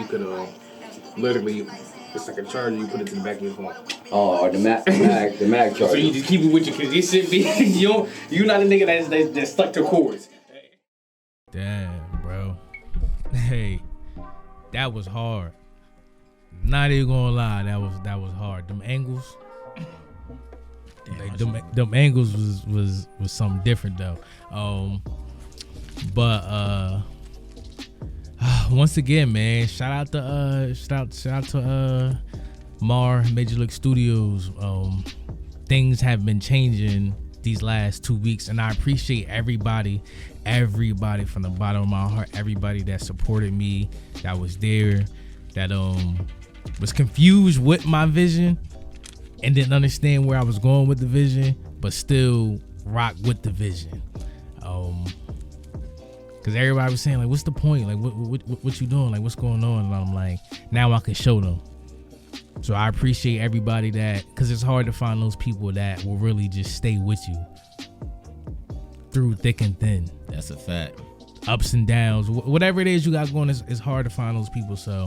you could literally, it's like a charger, you put it to the back of your phone. Oh, the Mac charger. So you just keep it with you, because it should be, you're not a nigga that's stuck to cords. Damn, bro. Hey, that was hard. Not even gonna lie, that was hard. Them angles, them angles was something different though. But once again, man, shout out to Mar Major League Studios. Things have been changing these last 2 weeks, and I appreciate everybody from the bottom of my heart, everybody that supported me, that was there, that was confused with my vision and didn't understand where I was going with the vision, but still rock with the vision. Because everybody was saying, like, what's the point? Like, what you doing? Like, what's going on? And I'm like, now I can show them. So I appreciate everybody that, because it's hard to find those people that will really just stay with you through thick and thin. That's a fact. Ups and downs, whatever it is you got going, it's hard to find those people. So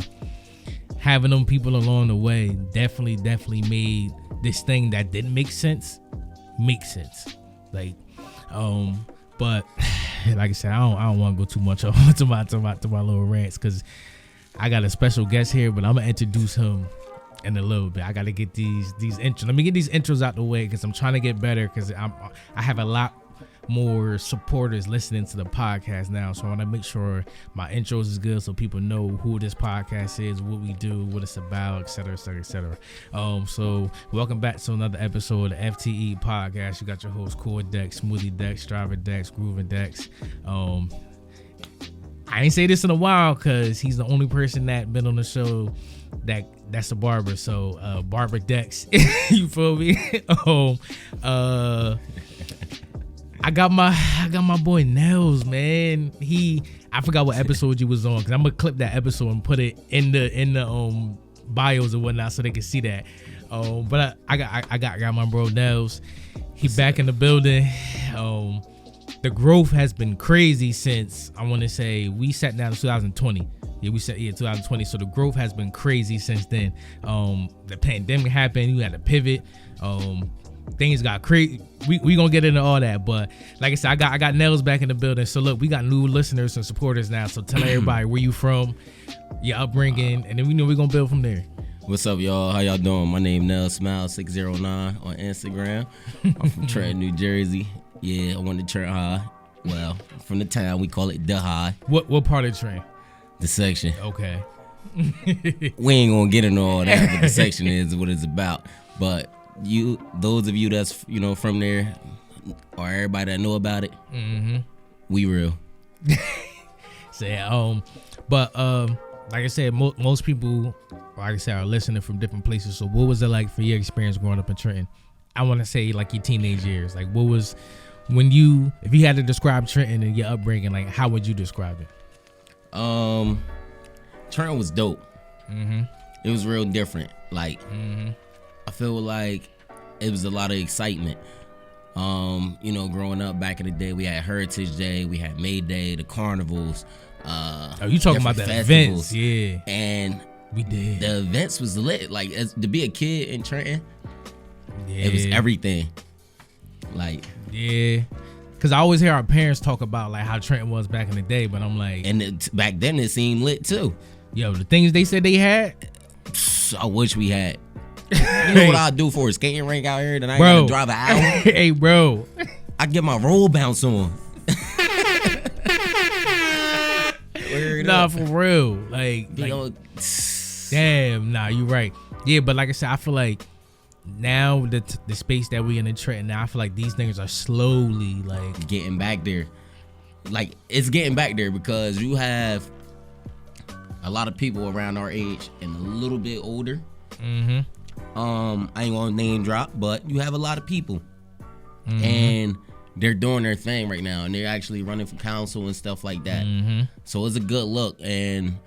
having them people along the way definitely made this thing that didn't make sense. Like, but like I said, I don't want to go too much to my little rants, because I got a special guest here, but I'm gonna introduce him in a little bit. I gotta get these intros. Let me get these intros out the way, because I'm trying to get better, because I have a lot more supporters listening to the podcast now, so I want to make sure my intros is good, so people know who this podcast is, what we do, what it's about, etc. So welcome back to another episode of the FTE podcast. You got your host Core Dex, Smoothie Dex, Driver Dex, Grooving Dex. I ain't say this in a while, because he's the only person that been on the show that's a barber. So Barber Dex, you feel me? I got my boy Nels, man. I forgot what episode you was on, because I'm gonna clip that episode and put it in the bios and whatnot, so they can see that. But I got my bro Nels. He back in the building. The growth has been crazy since, I want to say, we sat down in 2020. Yeah, 2020. So the growth has been crazy since then. The pandemic happened. You had to pivot. Things got crazy. We gonna get into all that, but like I said, I got Nels back in the building. So look, we got new listeners and supporters now. So tell everybody where you from, your upbringing, and then we know we're gonna build from there. What's up, y'all? How y'all doing? My name Nell Smile 609 on Instagram. I'm from Trenton, New Jersey. Yeah, I went to Trent High. Well, from the town, we call it the High. What part of Trent? The section. Okay. We ain't gonna get into all that, but the section is what it's about. But those of you that's from there, or everybody that know about it, we real. So like I said, most people, like I said, are listening from different places. So what was it like for your experience growing up in Trenton? I want to say like your teenage years. Like what was, if you had to describe Trenton and your upbringing, like how would you describe it? Trenton was dope. It was real different. Like, I feel like it was a lot of excitement. Growing up back in the day, we had Heritage Day, we had May Day, the carnivals. You talking about the events? Yeah. And we did. The events was lit. Like, to be a kid in Trenton, yeah, it was everything. Like, yeah. Cause I always hear our parents talk about like how Trenton was back in the day, but I'm like, and back then it seemed lit too. Yo, the things they said they had, I wish we had. You know what I'd do for a skating rink out here that I ain't gotta drive an hour? Hey, bro. I'd get my roll bounce on. Nah, for real. Like damn, nah, you right. Yeah, but like I said, I feel like now the space that we in Trenton now, I feel like these things are slowly like getting back there. Like, it's getting back there because you have a lot of people around our age and a little bit older. I ain't gonna name drop, but you have a lot of people, and they're doing their thing right now, and they're actually running for council and stuff like that. So it's a good look, and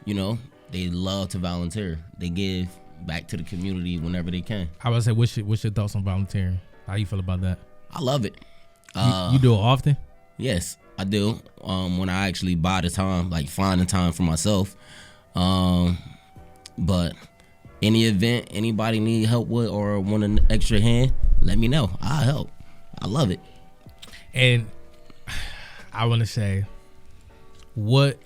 they love to volunteer. They give back to the community whenever they can. I would say, what's your thoughts on volunteering? How you feel about that? I love it. You do it often? Yes, I do. When I actually buy the time, like find the time for myself. But any event anybody need help with or want an extra hand, let me know. I'll help. I love it. And I want to say, what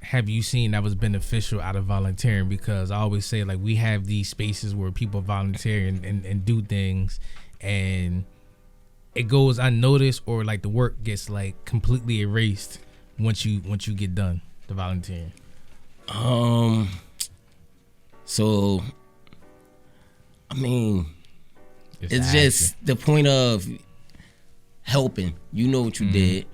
have you seen that was beneficial out of volunteering? Because I always say, like, we have these spaces where people volunteer and do things, and it goes unnoticed, or like the work gets like completely erased once you get done the volunteering. So I mean, it's just the point of helping. You know what you did.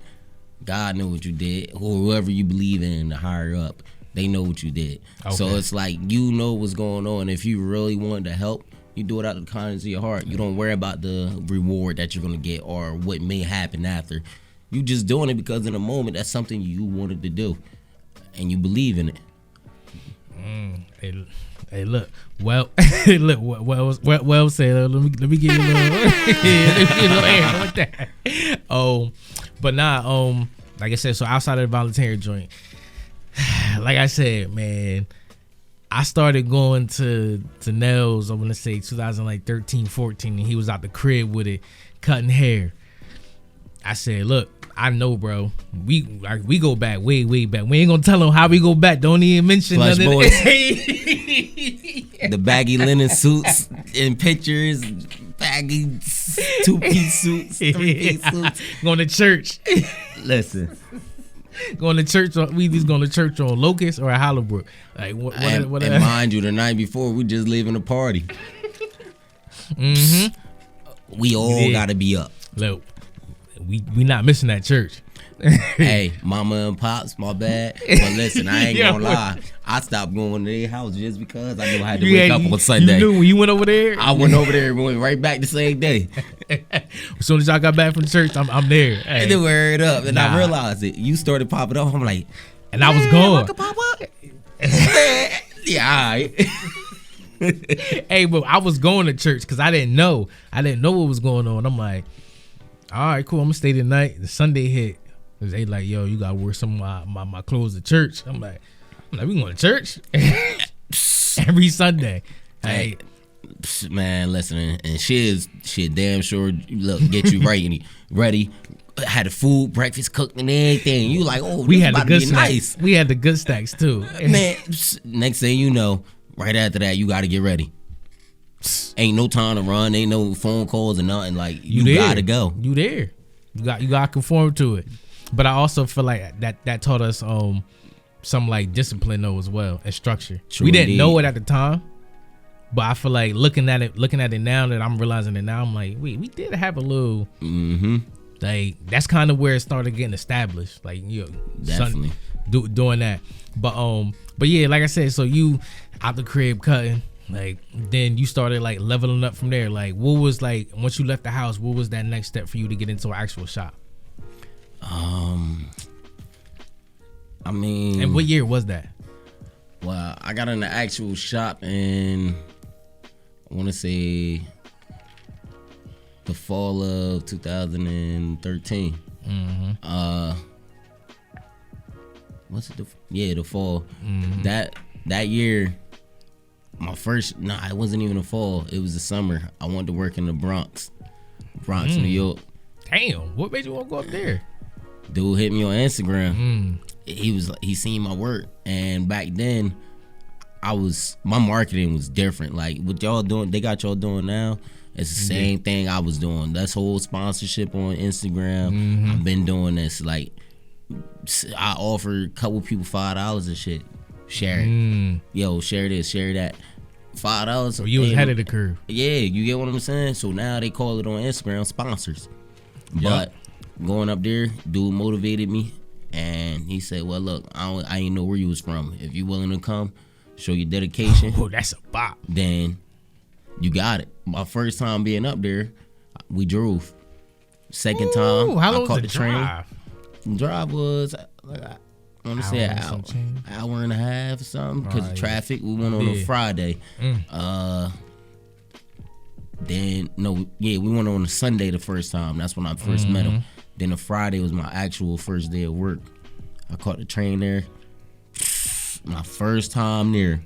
God know what you did. Whoever you believe in, the higher up, they know what you did. Okay. So it's like, you know what's going on. If you really wanted to help, you do it out of the kindness of your heart. You don't worry about the reward that you're gonna get or what may happen after. You just doing it because in the moment that's something you wanted to do, and you believe in it. Hey, look. Well, look. Well said. Let me give you a little air with that. But nah. Like I said, so outside of the volunteer joint, like I said, man, I started going to Nell's. I want to say 2013, 14, and he was out the crib with it, cutting hair. I said, look, I know, bro. We go back, way back. We ain't gonna tell him how we go back. Don't even mention Flush nothing. Boys. The baggy linen suits in pictures, baggy 2-piece suits, 3-piece suits. Going to church. Listen. Going to church. We just going to church on Locust or at Hollowbrook. Like what? And mind you, the night before we just leaving the party. We all gotta be up. Look, we not missing that church. Hey, mama and pops, my bad. But listen, I ain't gonna lie. I stopped going to their house just because I knew I had to wake up on Sunday. You knew when you went over there? I went over there and went right back the same day. As soon as y'all got back from the church, I'm there. Hey. And then we heard up, and I realized it. You started popping up. I'm like, and I was going. I could pop up. Yeah, all right. Hey, but I was going to church because I didn't know what was going on. I'm like, all right, cool. I'm gonna stay the night. The Sunday hit. Cause they like, yo, you gotta wear some of my clothes to church. I'm like, we going to church every Sunday. Hey, man, listen, and she damn sure get you ready. Had the food, breakfast cooked and everything. You like, oh, we had the good snacks. Nice. We had the good snacks too. Man, next thing you know, right after that, you got to get ready. Ain't no time to run. Ain't no phone calls or nothing. Like, you got to go. You there. You got to conform to it. But I also feel like that taught us some like discipline though as well, and structure. True, we didn't indeed. know it at the time, but I feel like looking at it now that I'm realizing it now, I'm like, wait, we did have a little like, that's kind of where it started getting established. Like, you know, definitely doing that. But yeah, like I said, so you out the crib cutting, like, then you started like leveling up from there. Like, what was, like, once you left the house, what was that next step for you to get into an actual shop? I mean, and what year was that? Well, I got in the actual shop in, I want to say, the fall of 2013. Was it the fall? That year, my first, it wasn't even the fall. It was the summer. I wanted to work in the Bronx, New York. Damn, what made you want to go up there? Dude hit me on Instagram. He seen my work, and back then, my marketing was different. Like, what y'all doing, they got y'all doing now. It's the same thing I was doing. That's whole sponsorship on Instagram. I've been doing this. Like, I offered a couple people $5 and shit. Share it. Yo, share this, share that. $5. So you was ahead of the curve. Yeah, you get what I'm saying? So now they call it on Instagram sponsors. But going up there, dude motivated me, and he said, well, look, I ain't know where you was from. If you willing to come, show your dedication. Oh, that's a bop. Then you got it. My first time being up there, we drove. Second time, how long I caught was the drive? train. Drive was, like, I want to say an hour and a half or something, because of traffic. We went on a Friday. We went on a Sunday the first time. That's when I first met him. Then the Friday was my actual first day of work. I caught the train there. My first time there,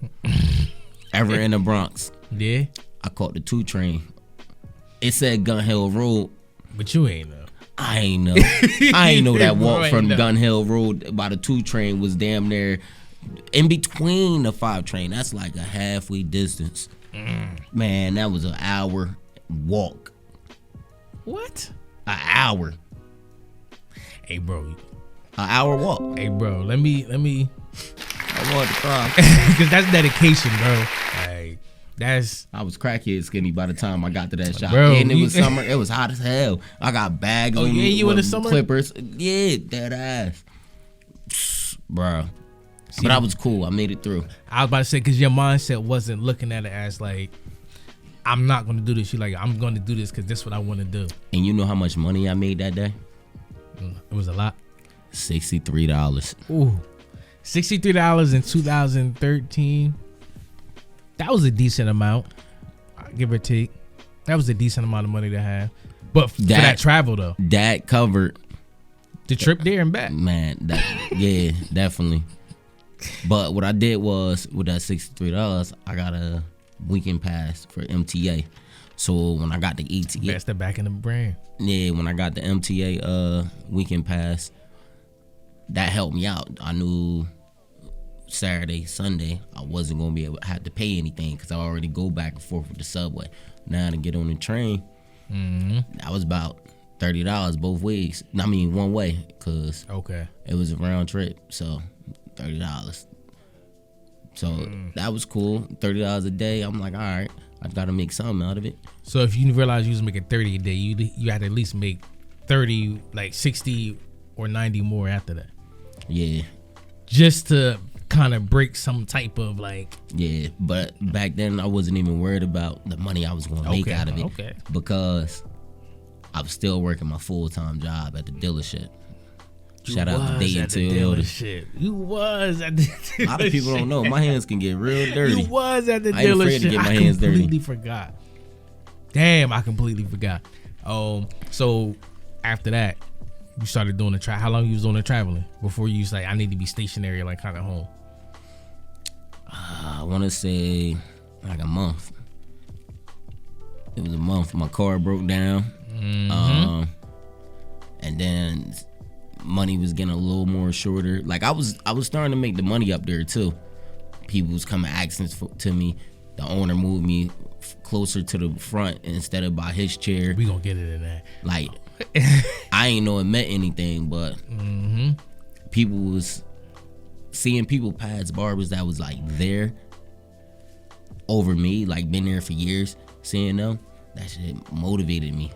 ever in the Bronx. Yeah. I caught the 2 train. It said Gun Hill Road. But you ain't know. I ain't know. I ain't know that walk from know. Gun Hill Road by the 2 train was damn near in between the 5 train. That's like a halfway distance. Man, that was an hour walk. What? An hour. Hey, bro. An hour walk. Hey, bro. Let me. I wanted to cry. Because that's dedication, bro. Like, that's. I was crackhead skinny by the time I got to that shop. Bro, And it was summer. It was hot as hell. I got bags on yeah, me you in the with summer? Clippers. Yeah, that ass. Bro. But I was cool. I made it through. I was about to say, because your mindset wasn't looking at it as like, I'm not going to do this. You're like, I'm going to do this because this is what I want to do. And you know how much money I made that day? It was a lot. $63. Ooh. $63 in 2013. That was a decent amount, give or take. That was a decent amount of money to have. But for that travel, though. That covered the trip there and back. Man, yeah, definitely. But what I did was, with that $63, I got a weekend pass for MTA. So when I got the ETA, That's the back in the brand. Yeah, when I got the MTA weekend pass, that helped me out. I knew Saturday, Sunday, I wasn't gonna be able to have to pay anything because I already go back and forth with the subway. Now to get on the train, that was about $30 both ways. I mean, one way, because it was a round trip. So $30. So that was cool. $30 a day. I'm like, all right, I've got to make something out of it. So if you realize you was making 30 a day, you had to at least make 30, like 60 or 90 more after that. Yeah. Just to kind of break some type of like. Yeah, but back then I wasn't even worried about the money I was going to make out of it. Because I was still working my full-time job at the dealership. Shout out to Dayton Toyota. You was at the dealership. A lot of people don't know. My hands can get real dirty. You was at the dealership. I ain't afraid to get my hands dirty. I completely forgot. Damn, I completely forgot. So after that, you started doing the how long you was doing the traveling before you was like, I need to be stationary, like kind of home? I want to say like a month. It was a month. My car broke down. And then money was getting a little more shorter. Like I was starting to make the money up there too. People was coming asking to me. The owner moved me closer to the front instead of by his chair. We gonna get it in that. Like I ain't know it meant anything, but people was seeing people past barbers that was like there over me, like been there for years, seeing them. That shit motivated me.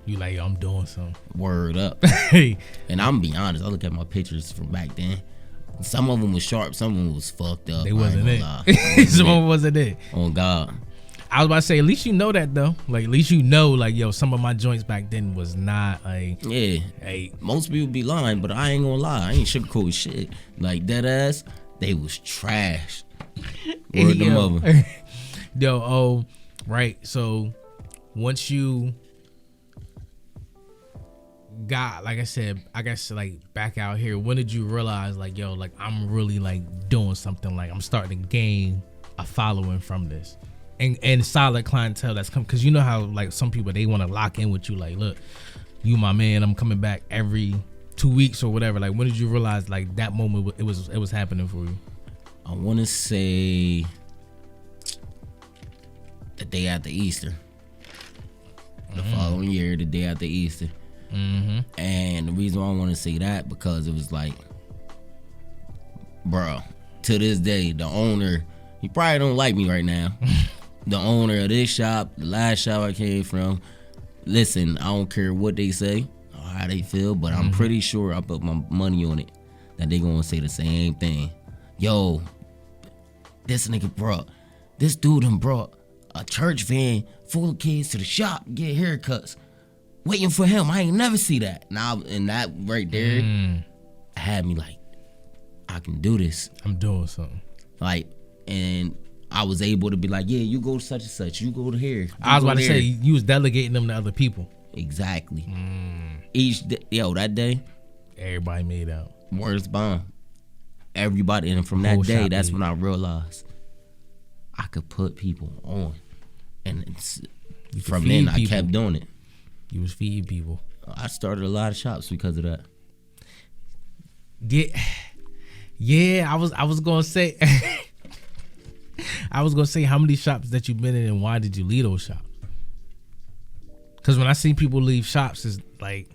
You like, yo, I'm doing something. Word up. And I'm be honest, I look at my pictures from back then. Some of them was sharp, some of them was fucked up. They wasn't it. Some of them wasn't it. Oh God. I was about to say, at least you know that though. Like, at least you know, like, yo, some of my joints back then was not like. Yeah. Hey, most people be lying, but I ain't gonna lie. I ain't sugarcoat shit. Like that ass, they was trash. Word to mother. Yo, right. So once you got, like I said, I guess like back out here, when did you realize like, yo, like I'm really like doing something, like I'm starting to gain a following from this and solid clientele that's come, because you know how like some people, they want to lock in with you, like, look, you my man, I'm coming back every 2 weeks or whatever. Like when did you realize like that moment it was happening for you? I want to say the day after Easter. The following year, the day after Easter. And the reason why I want to say that, because it was like, bro, to this day, the owner, he probably don't like me right now. The owner of this shop, the last shop I came from, listen, I don't care what they say or how they feel, but I'm pretty sure I put my money on it that they gonna say the same thing. Yo, this dude done brought a church van full of kids to the shop to get haircuts. Waiting for him. I ain't never see that. Now, and that right there had me like, I can do this. I'm doing something. Like, and I was able to be like, yeah, you go to such and such. You go to here. I was about to say, you was delegating them to other people. Exactly. Each day, that day, everybody made out. words bomb. everybody. And from that Whole day, shop that's lead. when I realized I could put people on. And from then, I kept doing it. You was feeding people. I started a lot of shops because of that. Yeah. I was gonna say, how many shops that you've been in, and why did you leave those shops? Because when I see people leave shops, it's like,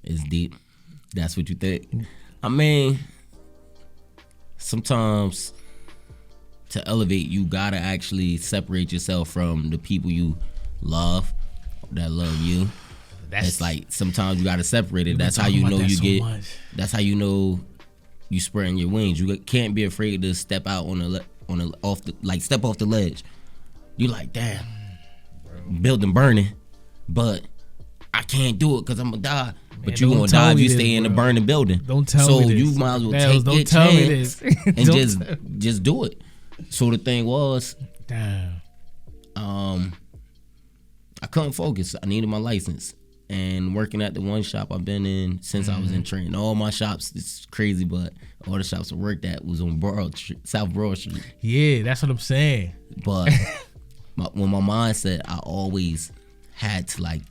it's deep. That's what you think. I mean, sometimes to elevate, you gotta actually separate yourself from the people you love, that love you. It's like sometimes you gotta separate it. That's how you know you get. That's how you know you spreading your wings. You can't be afraid to step out step off the ledge. You like, damn, building burning, but I can't do it because I'm gonna die. But you gonna die if you stay in the burning building. Don't tell me this. So you might as well take your chance and just do it. So the thing was, damn. I couldn't focus. I needed my license. And working at the one shop I've been in since I was in training. All my shops, it's crazy, but all the shops I worked at was on South Broad Street. Yeah, that's what I'm saying. But when my mindset, I always had to like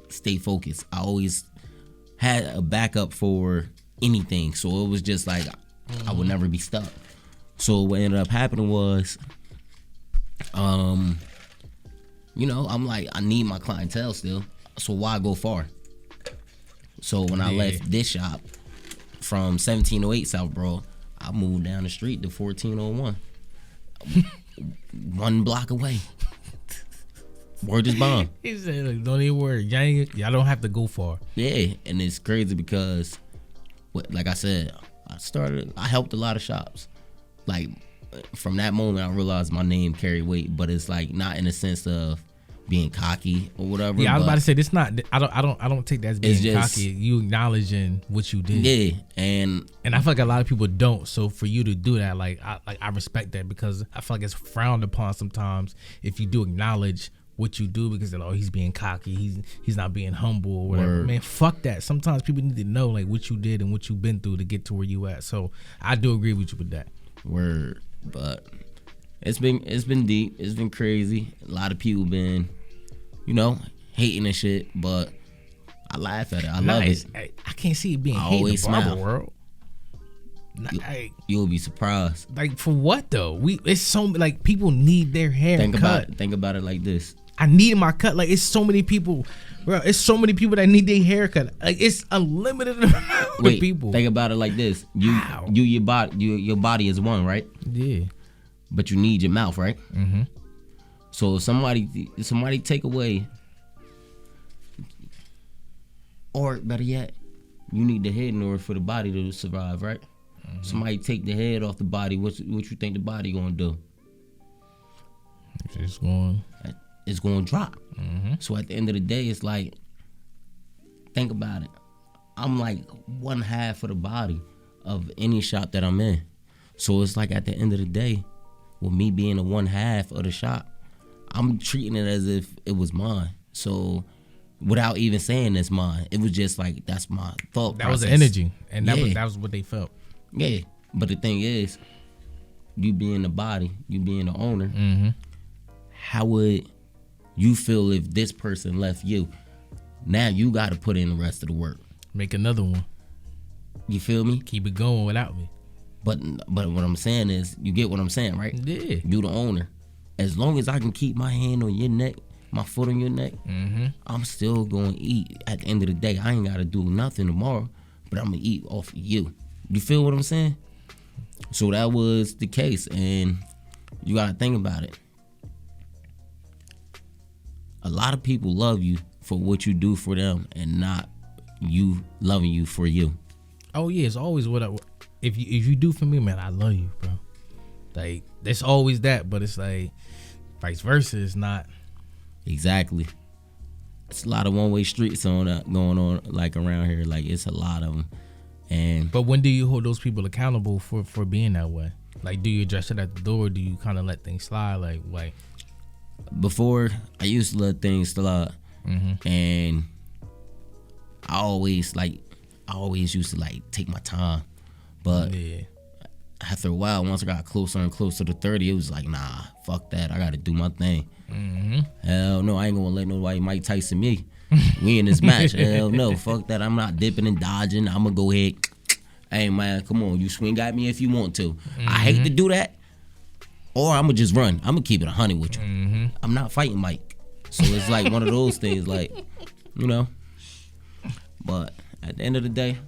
stay focused. I always had a backup for anything. So it was just like I would never be stuck. So what ended up happening was, I'm like, I need my clientele still. So why go far? So when I left this shop from 1708 South Broad, I moved down the street to 1401. 1 block away. Word is bond. He said, look, don't even worry. Y'all don't have to go far. Yeah, and it's crazy because, like I said, I helped a lot of shops. Like, from that moment, I realized my name carried weight, but it's like not in the sense of being cocky or whatever. Yeah, I was about to say this. Not. I don't take that as being cocky. You acknowledging what you did. Yeah, and I feel like a lot of people don't. So for you to do that, I respect that, because I feel like it's frowned upon sometimes if you do acknowledge what you do, because he's being cocky. He's not being humble or whatever. Word. Man, fuck that. Sometimes people need to know like what you did and what you've been through to get to where you at. So I do agree with you with that. Word, but it's been deep. It's been crazy. A lot of people been, hating and shit, but I laugh at it. I love it. I can't see it being hate in the barber world. You'll be surprised. Like, for what though? It's so like people need their hair cut. Think about it like this. I need my cut. Like, it's so many people, bro. It's so many people that need their hair cut. Like, it's unlimited amount of people. Think about it like this. Your body is one, right? Yeah. But you need your mouth, right? Mm-hmm. So if somebody take away, or better yet, you need the head in order for the body to survive, right? Mm-hmm. Somebody take the head off the body. What you think the body gonna do? It's going to drop. Mm-hmm. So at the end of the day, it's like, think about it. I'm like 1/2 of the body of any shop that I'm in. So it's like at the end of the day, with me being a 1/2 of the shop, I'm treating it as if it was mine. So without even saying it's mine, it was just like, that's my thought process. That was the energy, and that was what they felt. Yeah, but the thing is, you being the body, you being the owner, mm-hmm. How would you feel if this person left you? Now you got to put in the rest of the work. Make another one. You feel me? Keep it going without me. But what I'm saying is, you get what I'm saying, right? Yeah. You the owner. As long as I can keep my hand on your neck, my foot on your neck, mm-hmm. I'm still going to eat. At the end of the day, I ain't got to do nothing tomorrow, but I'm going to eat off of you. You feel what I'm saying? So that was the case, and you got to think about it. A lot of people love you for what you do for them and not you loving you for you. Oh, yeah, it's always if you do for me, man, I love you, bro. Like, there's always that, but it's like vice versa. It's not. Exactly. It's a lot of one-way streets going on like around here. Like, it's a lot of them. But when do you hold those people accountable for being that way? Like, do you address it at the door? Or do you kind of let things slide? Like before, I used to let things slide, mm-hmm. and I always used to like take my time. But after a while, once I got closer and closer to 30, it was like, nah, fuck that. I got to do my thing. Hell no, I ain't gonna let nobody Mike Tyson me. We in this match. Hell no, fuck that. I'm not dipping and dodging. I'm gonna go ahead. Hey man, come on, you swing at me if you want to. I hate to do that, or I'm gonna just run. I'm gonna keep it 100 with you. I'm not fighting Mike, so it's like one of those things, like, you know. But at the end of the day,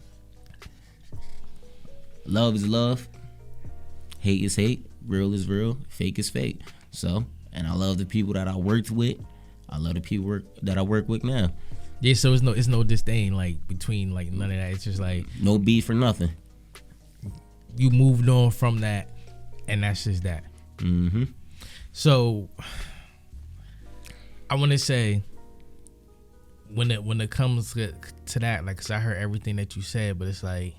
love is love, hate is hate, real is real, fake is fake. So, and I love the people that I worked with. I love the people that I work with now. Yeah, so it's no disdain like between like none of that. It's just like no beef or nothing. You moved on from that, and that's just that. So I want to say when it comes to that, like, 'cause I heard everything that you said, but it's like,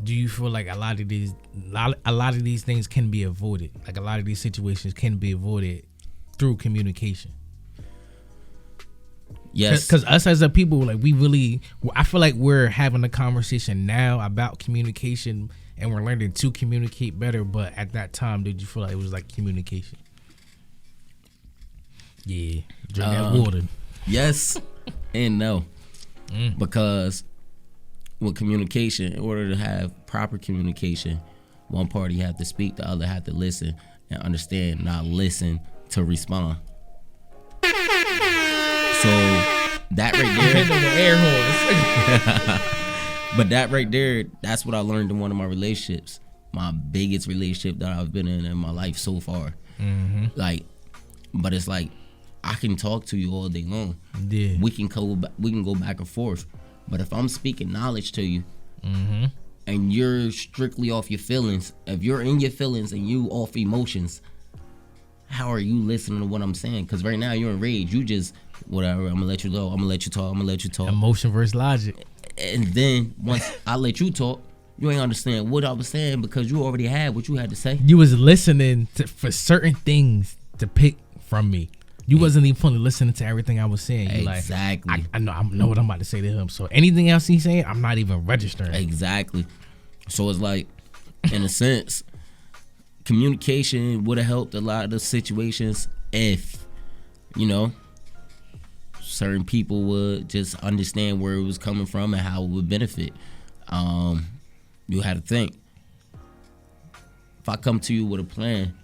do you feel like a lot of these things can be avoided? Like a lot of these situations can be avoided through communication. Yes. Because us as a people, like, I feel like we're having a conversation now about communication and we're learning to communicate better. But at that time, did you feel like it was like communication? Yeah. Drink that water. Yes and no. Because with communication, in order to have proper communication, one party have to speak, the other have to listen and understand, not listen to respond. So that right there, but that right there, that's what I learned in one of my relationships, my biggest relationship that I've been in my life so far. Like, but it's like, I can talk to you all day long. Yeah. We can go back and forth. But if I'm speaking knowledge to you, and you're strictly off your feelings, if you're in your feelings and you off emotions, how are you listening to what I'm saying? Because right now you're in rage. You just, whatever, I'm gonna let you go. I'm gonna let you talk. I'm gonna let you talk. Emotion versus logic. And then once I let you talk, you ain't understand what I was saying because you already had what you had to say. You was listening for certain things to pick from me. You wasn't even fully listening to everything I was saying. You exactly. Like, I know what I'm about to say to him. So anything else he's saying, I'm not even registering. Exactly. So it's like, in a sense, communication would have helped a lot of the situations if, you know, certain people would just understand where it was coming from and how it would benefit. You had to think. If I come to you with a plan,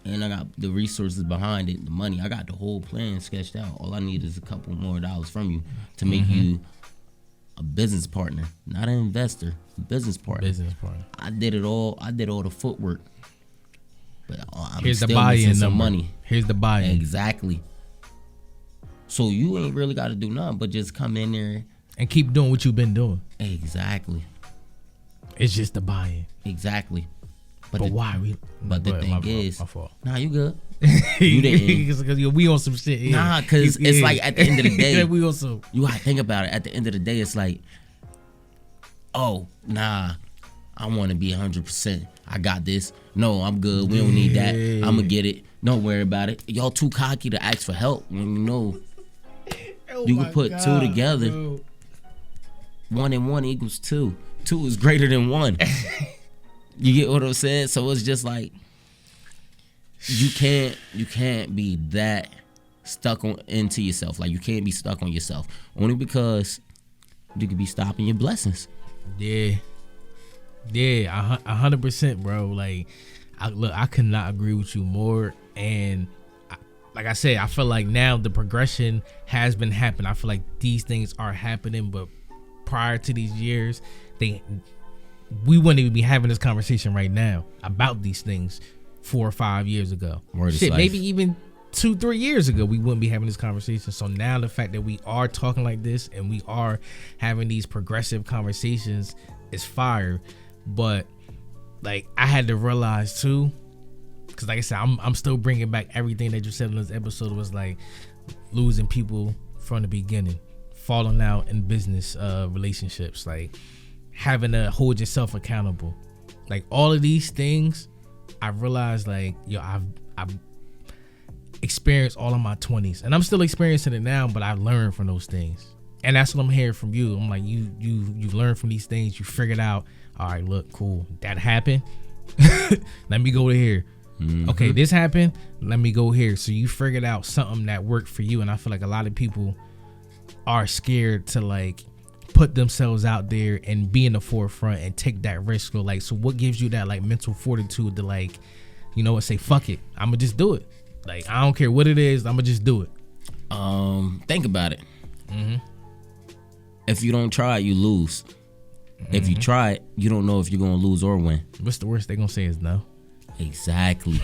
and I got the resources behind it, the money, I got the whole plan sketched out. All I need is a couple more dollars from you to make you a business partner, not an investor, a business partner. I did it all. I did all the footwork. But I'm here's still the buy-in missing some number. money. Here's the buy-in. Exactly. So you ain't really got to do nothing but just come in there and keep doing what you've been doing. Exactly. It's just the buy-in. Exactly. But why? But the thing is, my fault. Nah, you good. You didn't. Because we on some shit. Yeah. Nah, because it's like at the end of the day, we also. You gotta think about it. At the end of the day, it's like, oh, nah, I want to be 100%. I got this. No, I'm good. We don't need that. I'm gonna get it. Don't worry about it. Y'all too cocky to ask for help when you know you can put two together. Bro. 1 and 1 equals 2. 2 is greater than 1. You get what I'm saying? So it's just like you can't be that stuck into yourself. Like, you can't be stuck on yourself only because you could be stopping your blessings. Yeah, 100%, bro. Like, I could not agree with you more. And like I said, I feel like now the progression has been happening. I feel like these things are happening, but prior to these years, we wouldn't even be having this conversation right now about these things 4 or 5 years ago. Maybe even 2-3 years ago, we wouldn't be having this conversation. So now the fact that we are talking like this and we are having these progressive conversations is fire. But like, I had to realize too, because like I said, I'm still bringing back everything that you said in this episode. Was like losing people from the beginning, falling out in business relationships, like having to hold yourself accountable, like all of these things. I realized, like, yo, I've experienced all of my 20s, and I'm still experiencing it now, but I've learned from those things. And that's what I'm hearing from you. I'm like, you've learned from these things. You figured out all right, look, cool, that happened. Let me go to here. Okay, this happened. Let me go here. So you figured out something that worked for you. And I feel like a lot of people are scared to like put themselves out there and be in the forefront and take that risk. Or like, so what gives you that like mental fortitude to like, you know what, say fuck it, I'm gonna just do it. Like, I don't care what it is, I'm gonna just do it. Think about it. If you don't try it, you lose. If you try it, you don't know if you're gonna lose or win. What's the worst they gonna say is no? Exactly.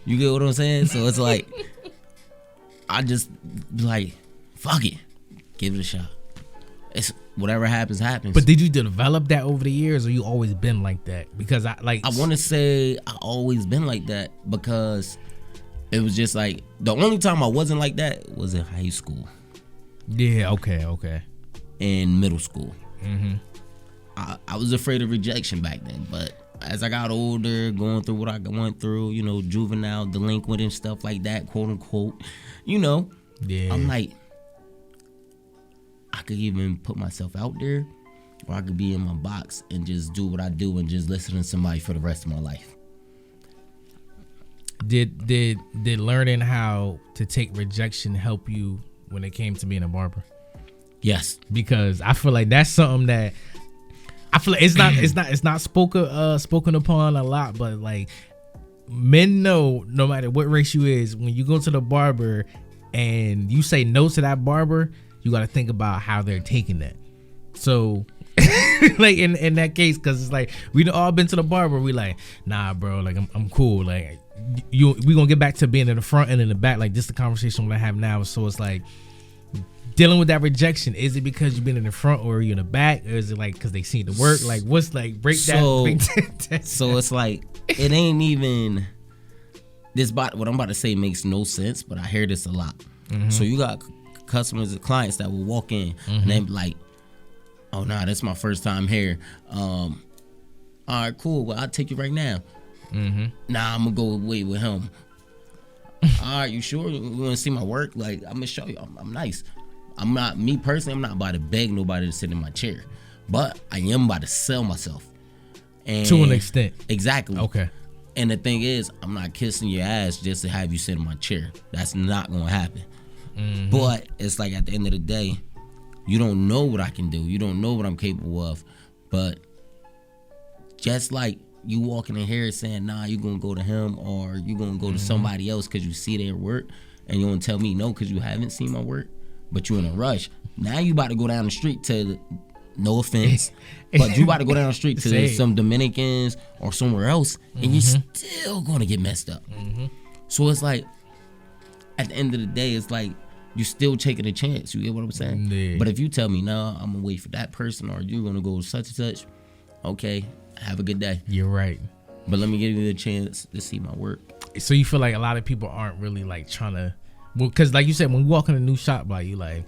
You get what I'm saying? So it's like, I just be like, fuck it, give it a shot. It's whatever happens, happens. But did you develop that over the years, or you always been like that? Because I want to say I always been like that, because it was just like the only time I wasn't like that was in high school. Yeah. Okay. In middle school. I was afraid of rejection back then, but as I got older, going through what I went through, you know, juvenile, delinquent and stuff like that, quote unquote, you know, I'm like, I could even put myself out there, or I could be in my box and just do what I do and just listen to somebody for the rest of my life. Did learning how to take rejection help you when it came to being a barber? Yes, because I feel like that's something that I feel like it's not spoken upon a lot, but like men know, no matter what race you is, when you go to the barber and you say no to that barber, you got to think about how they're taking that. So like in that case, because it's like we all been to the barber, we like, nah bro, like I'm cool, like we gonna get back to being in the front and in the back, like this the conversation we have now. So it's like, dealing with that rejection, is it because you've been in the front or are you in the back, or is it like because they seen the work? Like, what's like break that? So it's like, it ain't even this. What I'm about to say makes no sense, but I hear this a lot. So you got customers and clients that will walk in and they be like, "Oh nah, that's my first time here. All right, cool. Well, I'll take you right now. Nah, I'm gonna go wait with him. All right, you sure you want to see my work? Like, I'm gonna show you. I'm nice. I'm not, me personally, I'm not about to beg nobody to sit in my chair, but I am about to sell myself. And to an extent. Exactly. Okay. And the thing is, I'm not kissing your ass just to have you sit in my chair. That's not gonna happen. But it's like, at the end of the day, you don't know what I can do. You don't know what I'm capable of. But just like you walking in here saying, nah, you gonna go to him, or you gonna go to somebody else because you see their work, and you gonna tell me no because you haven't seen my work, but you in a rush. Now you about to go down the street to, no offense, but you about to go down the street to some Dominicans or somewhere else, and you're still gonna get messed up. So it's like, at the end of the day, it's like, you still taking a chance. You get what I'm saying? Yeah. But if you tell me, no, I'm gonna wait for that person, or you're gonna go such and such, okay, have a good day. You're right. But let me give you the chance to see my work. So you feel like a lot of people aren't really like trying to, well, because like you said, when you walk in a new shop, like you like,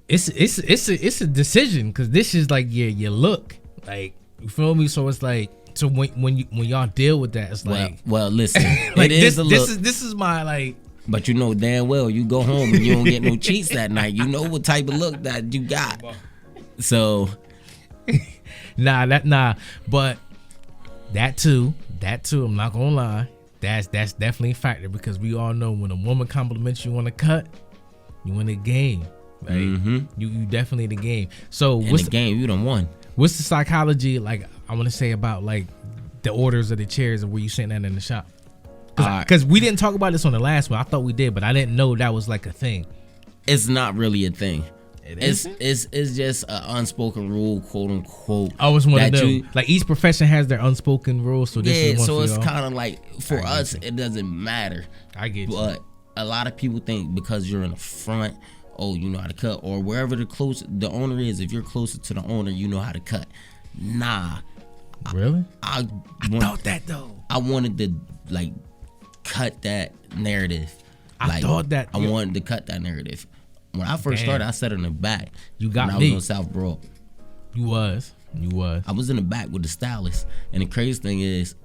it's a decision, because this is like your look, like, you feel me? So it's like, so when y'all deal with that, it's like, well, listen, like it is a look. This is my like. But you know damn well, you go home and you don't get no cheats that night. You know what type of look that you got. So, nah. But that too. I'm not gonna lie. That's definitely a factor, because we all know when a woman compliments you on a cut, you in the game. Like, you definitely in the game. So in the game, you done won. What's the psychology, like, I want to say about like the orders of the chairs and where you sitting at in the shop? Because we didn't talk about this on the last one. I thought we did, but I didn't know that was like a thing. It's not really a thing. It's just an unspoken rule, quote unquote. Oh, it's one of them. Like, each profession has their unspoken rules, so this is one so for it's y'all. kind of like, for us, it doesn't matter. I get you. But a lot of people think because you're in the front, oh, you know how to cut, or wherever the owner is, if you're closer to the owner, you know how to cut. Nah. Really? I thought that though. I wanted to like cut that narrative. I wanted to cut that narrative. When I first started, I sat in the back. You got when me. I was on South Broad. You was. I was in the back with the stylist. And the crazy thing is,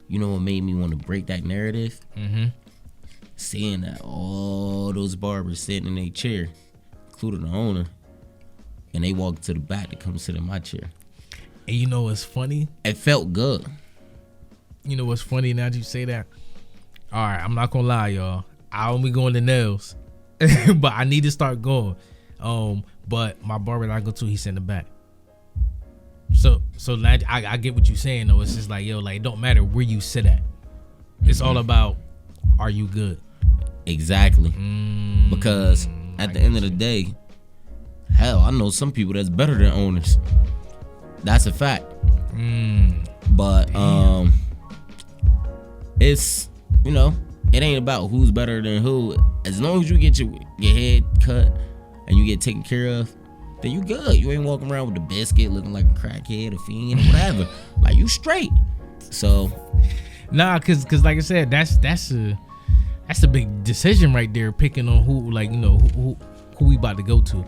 you know what made me want to break that narrative? Seeing that all those barbers sitting in their chair, including the owner, and they walk to the back to come sit in my chair. And you know what's funny? It felt good. You know what's funny now that you say that? All right, I'm not gonna lie, y'all. I only going to nails, but I need to start going. But my barber that I go to, he's in the back. So now I get what you're saying though. It's just like, yo, like it don't matter where you sit at. It's all about, are you good? Exactly. Because at the end of the day, hell, I know some people that's better than owners. That's a fact. But it's, you know, it ain't about who's better than who. As long as you get your head cut and you get taken care of, then you good. You ain't walking around with the biscuit looking like a crackhead, a fiend, or whatever. Like, you straight. So nah, cause like I said, that's a big decision right there, picking on who, like, you know, who we about to go to.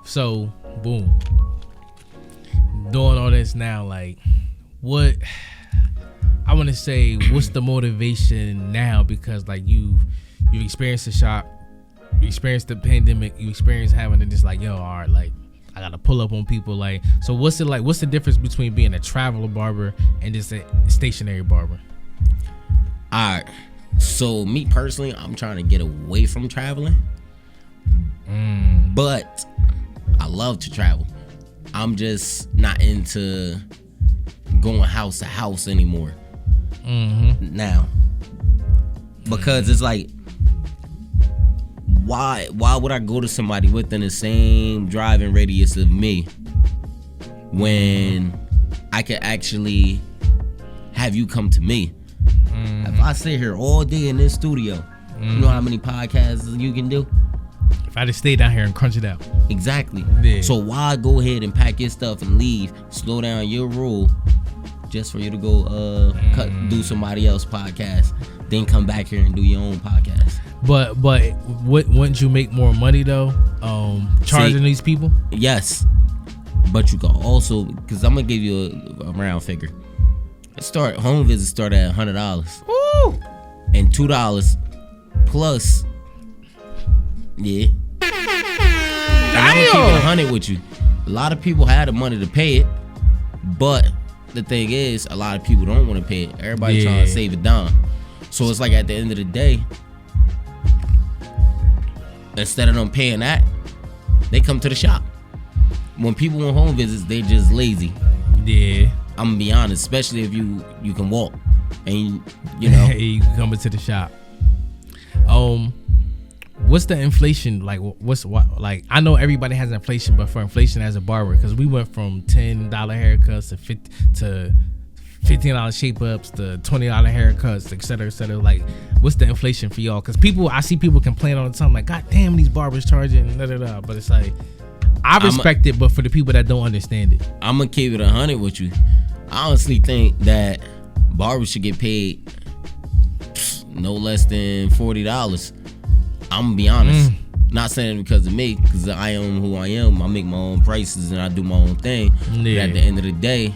So boom, doing all this now, like, what I want to say, what's the motivation now? Because like you've experienced the shop, you experienced the pandemic, you experienced having to just like, yo, all right, like I gotta pull up on people. Like, so what's it like? What's the difference between being a traveler barber and just a stationary barber? All right. So me personally, I'm trying to get away from traveling, but I love to travel. I'm just not into going house to house anymore now, because it's like, why would I go to somebody within the same driving radius of me when I could actually have you come to me? If I sit here all day in this studio, you know how many podcasts you can do? If I just stay down here and crunch it out. Exactly. Yeah. So why go ahead and pack your stuff and leave, slow down your rule, just for you to go do somebody else's podcast, then come back here and do your own podcast? But wouldn't you make more money though, charging these people? Yes, but you can also, because I'm gonna give you a round figure. Home visits start at $100. Woo! And $2 plus. Yeah. And I'm gonna keep it 100 with you. A lot of people had the money to pay it, but the thing is, a lot of people don't want to pay it. Everybody trying to save it down. So it's like, at the end of the day, instead of them paying that, they come to the shop. When people want home visits, they just lazy. Yeah. I'm gonna be honest, especially if you can walk and you know you come into the shop. What's the inflation like? What like? I know everybody has inflation, but for inflation as a barber, because we went from $10 haircuts to $15 shape ups to $20 haircuts, et cetera, et cetera. Like, what's the inflation for y'all? Because I see people complain all the time, like, God damn, these barbers charging da da da. But it's like, I respect it, but for the people that don't understand it, I'm gonna keep it 100 with you. I honestly think that barbers should get paid no less than $40. I'm gonna be honest. Not saying it because of me, because I am who I am. I make my own prices and I do my own thing. Yeah. But at the end of the day,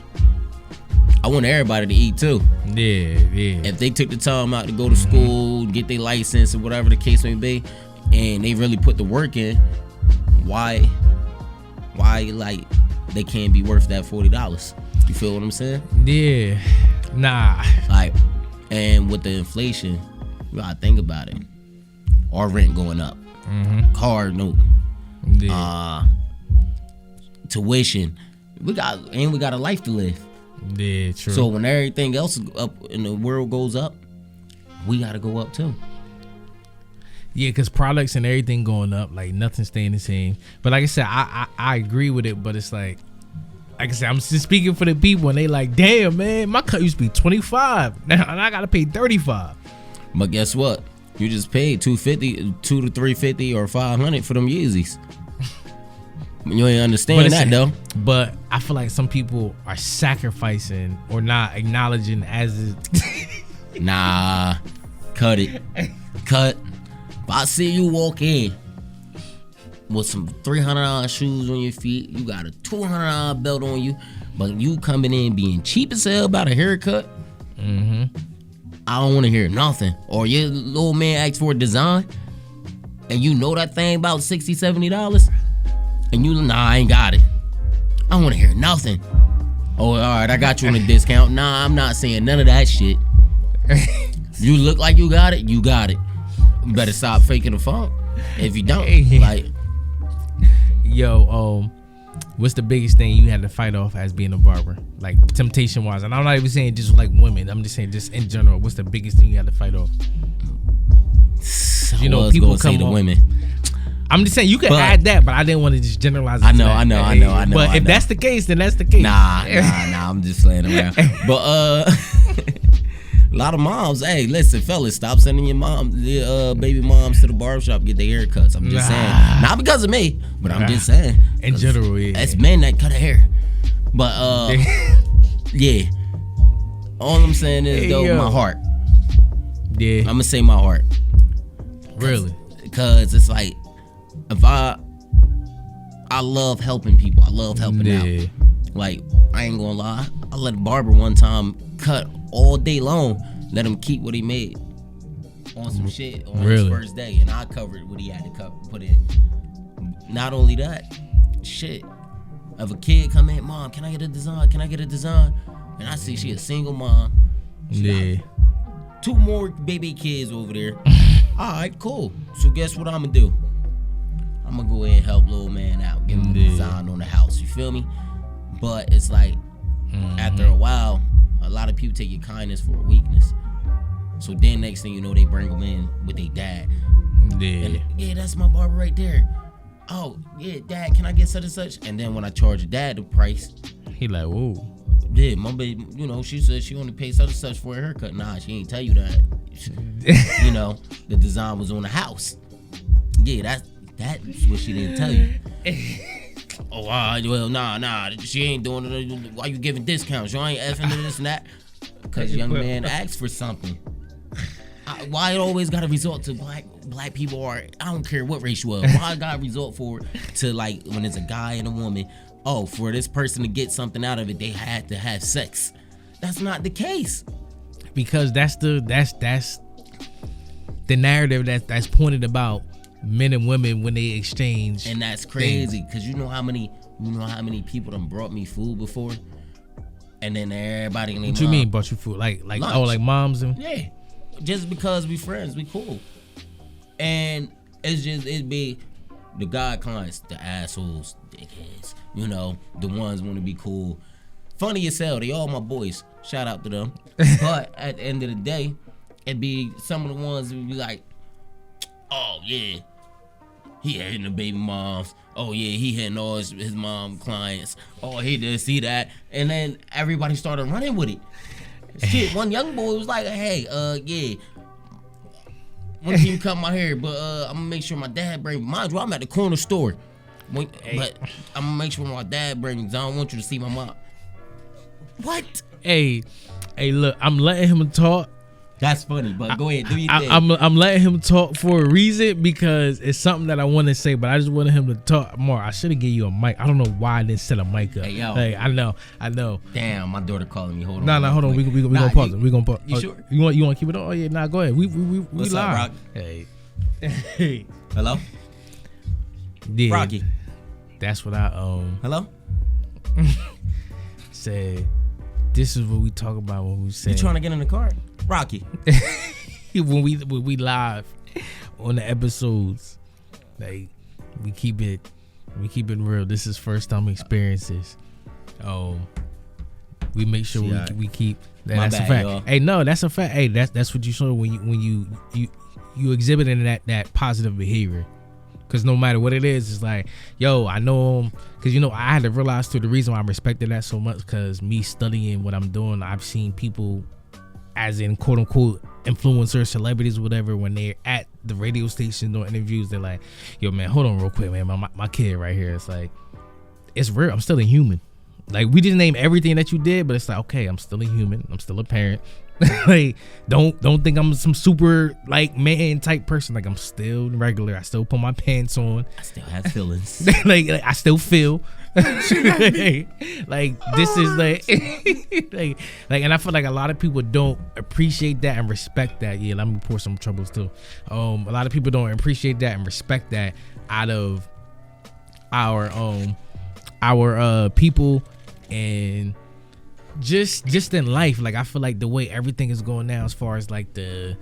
I want everybody to eat too. Yeah. If they took the time out to go to school, get their license, or whatever the case may be, and they really put the work in, why like they can't be worth that $40? You feel what I'm saying? Yeah. Nah. Like, and with the inflation, you gotta think about it. Our rent going up. Car note. Yeah. Tuition. We got a life to live. Yeah, true. So when everything else up in the world goes up, we gotta go up too. Yeah, because products and everything going up, like nothing staying the same. But like I said, I agree with it, but it's like I said, I'm just speaking for the people, and they like, damn, man, my cut used to be $25, now and I gotta pay $35. But guess what? You just paid $250 to $350 or $500 for them Yeezys. You ain't understand that though. But I feel like some people are sacrificing or not acknowledging as it. Nah, cut it. Cut. If I see you walk in with some $300 shoes on your feet, you got a $200 belt on you, but you coming in being cheap as hell about a haircut, I don't want to hear nothing. Or your little man asks for a design, and you know that thing about $60, $70, and you, nah, I ain't got it. I don't want to hear nothing. Oh, all right, I got you on a discount. Nah, I'm not saying none of that shit. You look like you got it. You got it. You better stop faking the phone. If you don't, like, yo, what's the biggest thing you had to fight off as being a barber, like temptation wise? And I'm not even saying just like women. I'm just saying just in general. What's the biggest thing you had to fight off? You know, people come to off, women. I'm just saying you can add that, but I didn't want to just generalize it. I know. But if that's the case, then that's the case. Nah. I'm just playing around. But a lot of moms, hey, listen, fellas, stop sending your baby moms to the barbershop get their haircuts. I'm just saying, not because of me, but I'm just saying. In general, yeah. It's men that cut hair. But yeah. All I'm saying is my heart. Yeah. I'm gonna say my heart. Really? Because it's like, if I love helping people. I love helping out. Like, I ain't gonna lie. I let a barber one time cut all day long. Let him keep what he made on some shit on his first day. And I covered what he had to put in. Not only that, shit. If a kid come in, Mom, can I get a design? Can I get a design? And I see she a single mom. She got 2 more baby kids over there. All right, cool. So guess what I'm gonna do? I'm gonna go ahead and help little man out, give him a design on the house. You feel me? But it's like, after a while, a lot of people take your kindness for a weakness. So then next thing you know, they bring them in with their dad. And, that's my barber right there. Oh, yeah, Dad, can I get such and such? And then when I charge your dad the price, he like, whoa. Yeah, my baby, you know, she said she only paid such and such for a haircut. Nah, she ain't tell you that. You know, the design was on the house. Yeah, that's what she didn't tell you. Oh, well, nah, she ain't doing it. Why you giving discounts? You ain't effing this and that. Because young man asked for something. Why it always got to resort to black people are, I don't care what race you are. Why it got to resort to like when it's a guy and a woman, oh, for this person to get something out of it, they had to have sex. That's not the case. Because that's the narrative that's pointed about men and women when they exchange. And that's crazy because you know how many people done brought me food before, and then everybody in their What you mean brought you food? Like lunch. Oh, like moms and just because we friends, we cool, and it'd be the guy clients, the assholes, dickheads, you know, the ones want to be cool, funny as hell. They all my boys. Shout out to them. But at the end of the day, it'd be some of the ones that would be like, oh yeah, he hitting the baby moms. Oh yeah, he hitting all his mom clients. Oh, he did see that, and then everybody started running with it. Shit, one young boy was like, hey, yeah, when can you cut my hair? But I'm gonna make sure my dad brings me. Mind you, I'm at the corner store. But I'm gonna make sure my dad brings me, because I don't want you to see my mom. What? Hey, look, I'm letting him talk. That's funny, but go ahead, do your thing. I'm letting him talk for a reason because it's something that I want to say, but I just wanted him to talk more. I should have gave you a mic. I don't know why I didn't set a mic up. Hey, yo. Hey, I know. Damn, my daughter calling me. Hold on. No, hold on. We gonna pause it. We gonna pause. You sure? You want to keep it on? Oh yeah, nah, go ahead. We What's live. up, Rock? Hey. Hello? Yeah. Rocky. That's what I Hello? said. This is what we talk about when we say. You trying to get in the car? Rocky. when we live on the episodes, like we keep it real. This is first time experiences. We make sure we keep that's a fact. Y'all. Hey, no, that's a fact. Hey, that's what you show when you exhibiting that positive behavior. Cause no matter what it is, it's like, yo, I know him. Cause you know, I had to realize too, the reason why I respected that so much, cause me studying what I'm doing, I've seen people, as in quote unquote influencers, celebrities, whatever, when they're at the radio station doing interviews, they're like, yo, man, hold on real quick, man, my kid right here. It's like, it's real. I'm still a human. Like, we didn't name everything that you did, but it's like, okay, I'm still a human. I'm still a parent. Like, don't think I'm some super like man type person. Like, I'm still regular. I still put my pants on. I still have feelings. like I still feel. like this is like, and I feel like a lot of people don't appreciate that and respect that. Yeah, let me pour some troubles too. A lot of people don't appreciate that and respect that out of our people, and just in life, like I feel like the way everything is going now, as far as like the,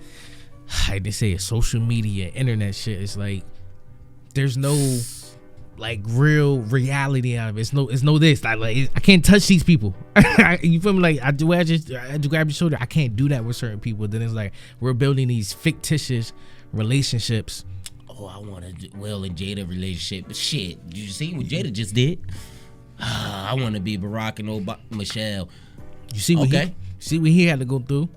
like they say, social media, internet shit, it's like there's no like real reality out of it. It's no this. Like I can't touch these people. You feel me? Like I just grab your shoulder. I can't do that with certain people. Then it's like we're building these fictitious relationships. Oh, I want a Will and Jada relationship. But shit, did you see what Jada just did? I want to be Barack and Michelle. You see what he had to go through?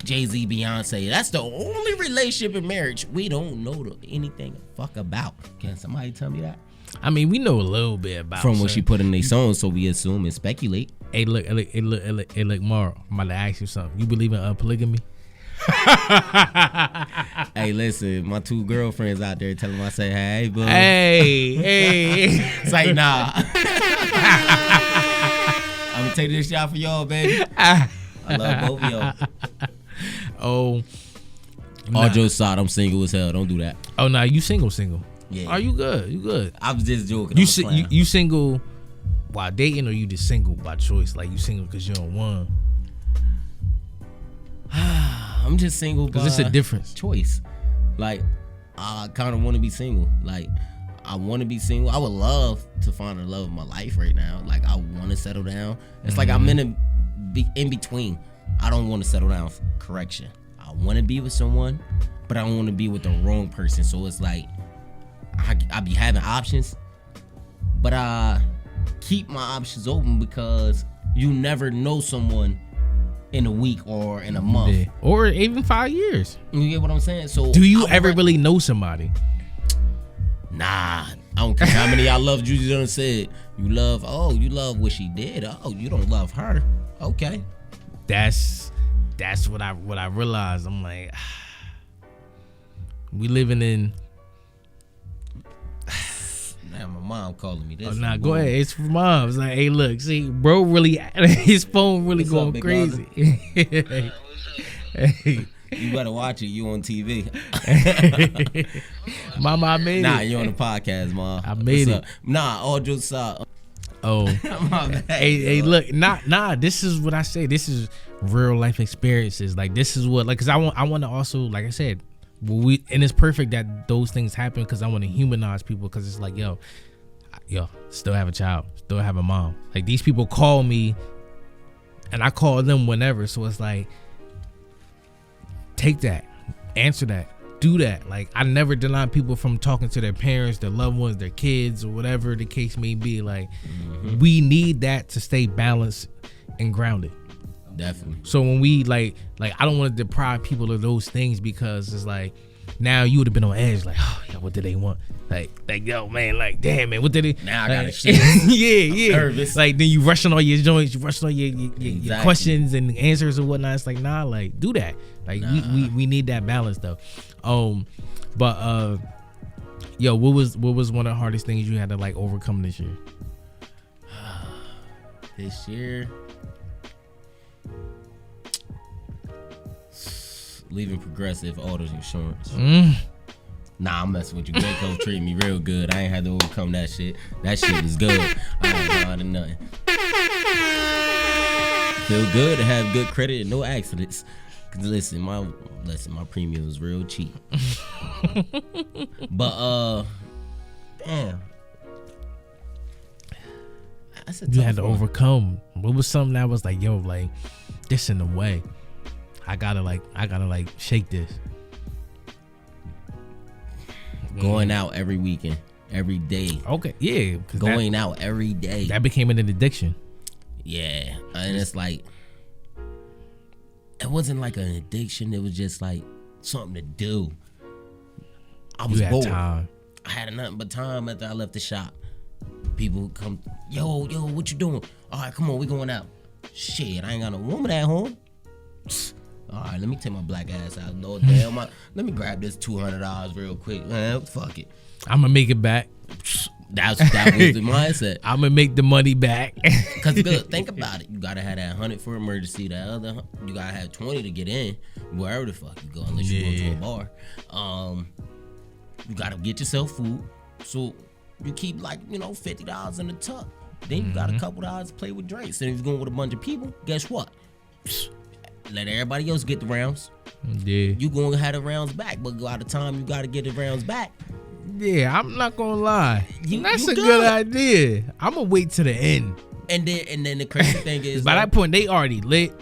Jay-Z, Beyonce. That's the only relationship in marriage we don't know anything fuck about. Can somebody tell me that? I mean, we know a little bit about from what she put in their songs, so we assume and speculate. Hey, look, Mara, I'm about to ask you something. You believe in polygamy? Hey, listen, my 2 girlfriends out there telling me, I say, hey, boo. Hey. It's like, nah. I'm gonna take this shot for y'all, baby. I love both of y'all. Oh, all jokes aside, I'm single as hell. Don't do that. Oh, nah, you single. Yeah. Are you good? You good? I was just joking. You single while dating, or you just single by choice? Like you single because you don't want? I'm just single because it's a difference. Choice. Like I kind of want to be single. Like I want to be single. I would love to find the love of my life right now. Like I want to settle down. It's like I'm in between. I don't want to settle down. Correction. I want to be with someone, but I don't want to be with the wrong person. So it's like I be having options, but I keep my options open because you never know someone in a week or in a month. Yeah. Or even 5 years. You get what I'm saying? So do you ever really know somebody? Nah. I don't care how many I loved you done said. You love what she did. Oh, you don't love her. Okay. That's what I realized. I'm like, we living in. Now my mom calling me this. Oh, nah, go ahead. It's for mom. It's like, hey, look, see, bro, really, his phone really going crazy. Hey. You better watch it. You on TV. Mama, I made it. Nah, you on the podcast, Mom. I made it. Nah, all jokes aside. Oh, hey, look, nah. This is what I say. This is real life experiences. Like this is what, like, cause I want to also, like I said, and it's perfect that those things happen because I want to humanize people. Cause it's like, yo, still have a child, still have a mom. Like these people call me, and I call them whenever. So it's like, take that, answer that. Do that. Like I never deny people from talking to their parents, their loved ones, their kids, or whatever the case may be. Like we need that to stay balanced and grounded. Definitely. So when we like I don't want to deprive people of those things because it's like now you would have been on edge. Like, oh, yo, what did they want? Like yo, man, like damn, man, what did they? Now I gotta shit. Yeah. Nervous. Like then you rushing all your joints, you rushing all your questions and answers and whatnot. It's like nah, like do that. Like we need that balance though. But yo, what was one of the hardest things you had to like overcome this year? This year, leaving Progressive Auto Insurance. Nah, I'm messing with you. Geico treat me real good. I ain't had to overcome that shit. That shit was good. I ain't lying to nothing. Feel good to have good credit and no accidents. Cause listen, my premium is real cheap. But damn. You had to overcome. What was something that was like, yo, like this in the way? I gotta shake this. Going out every weekend, every day. Okay, yeah. Going out every day. That became an addiction. Yeah, and it's like it wasn't like an addiction. It was just like something to do. I was bored. Time. I had nothing but time after I left the shop. People come, yo, what you doing? All right, come on, we going out. Shit, I ain't got no woman at home. All right, let me take my black ass out. No damn, let me grab this $200 real quick. Man, fuck it. I'm gonna make it back. That was the mindset. I'm gonna make the money back. Cause good, think about it. You gotta have that 100 for emergency. That other, you gotta have 20 to get in wherever the fuck you go, unless you go to a bar. You gotta get yourself food. So you keep like $50 in the tuck. Then you got a couple of hours to play with drinks. And if you're going with a bunch of people, guess what? Let everybody else get the rounds. Yeah. You gonna have the rounds back, but by the time you gotta get the rounds back. Yeah, I'm not gonna lie. That's you a good idea. I'm gonna wait to the end. And then the crazy thing is, by that point they already lit.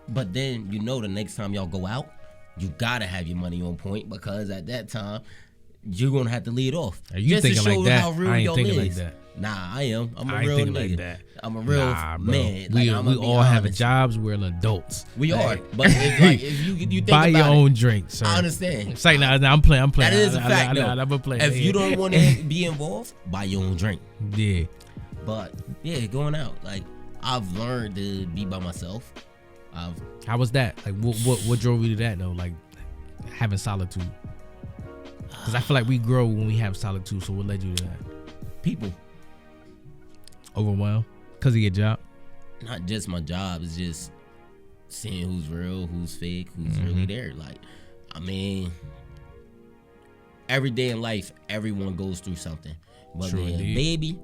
But then the next time y'all go out, you gotta have your money on point because at that time you're gonna have to lead off. Are you just thinking to show like that? how real I ain't y'all thinking is. like that. Nah, I am. I'm a I ain't real thinking nigga. like that. I'm a real man. We Like, we all have jobs. We're adults. We are. But it's like if you think buy about your it, own drink, sir. I understand. It's like, nah, I'm playing. That is a fact, though. I'm playing. If you don't want to be involved, buy your own drink. Yeah. But yeah, going out, like I've learned to be by myself. How was that? Like, what drove you to that though? Like having solitude. Because I feel like we grow when we have solitude. So what led you to that? People. Overwhelmed because of your job. Not just my job. It's just seeing who's real, who's fake, who's really there. Like, I mean, every day in life, everyone goes through something. Whether they're a baby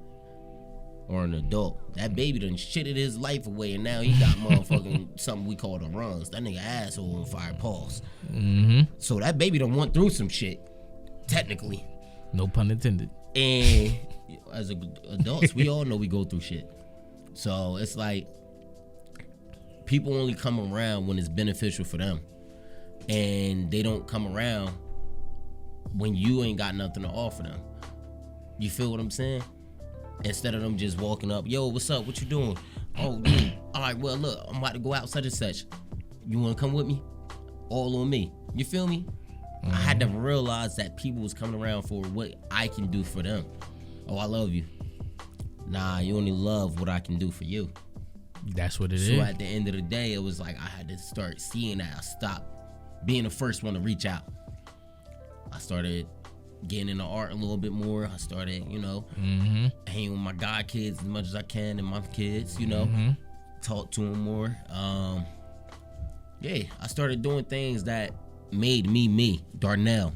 or an adult. That baby done shitted his life away, and now he got motherfucking something we call the runs. That nigga asshole on fire, pause. So that baby done went through some shit, technically. No pun intended. And as adults, we all know we go through shit. So it's like people only come around when it's beneficial for them, and they don't come around when you ain't got nothing to offer them. You feel what I'm saying? Instead of them just walking up, yo, what's up? What you doing? Oh, dude. All right, well, look, I'm about to go out such and such. You want to come with me? All on me. You feel me? I had to realize that people was coming around for what I can do for them. Oh, I love you. Nah, you only love what I can do for you. That's what it is. So at the end of the day, it was like I had to start seeing that. I stopped being the first one to reach out. I started getting into art a little bit more. I started, hanging with my god kids as much as I can and my kids, talk to them more. I started doing things that made me, Darnell.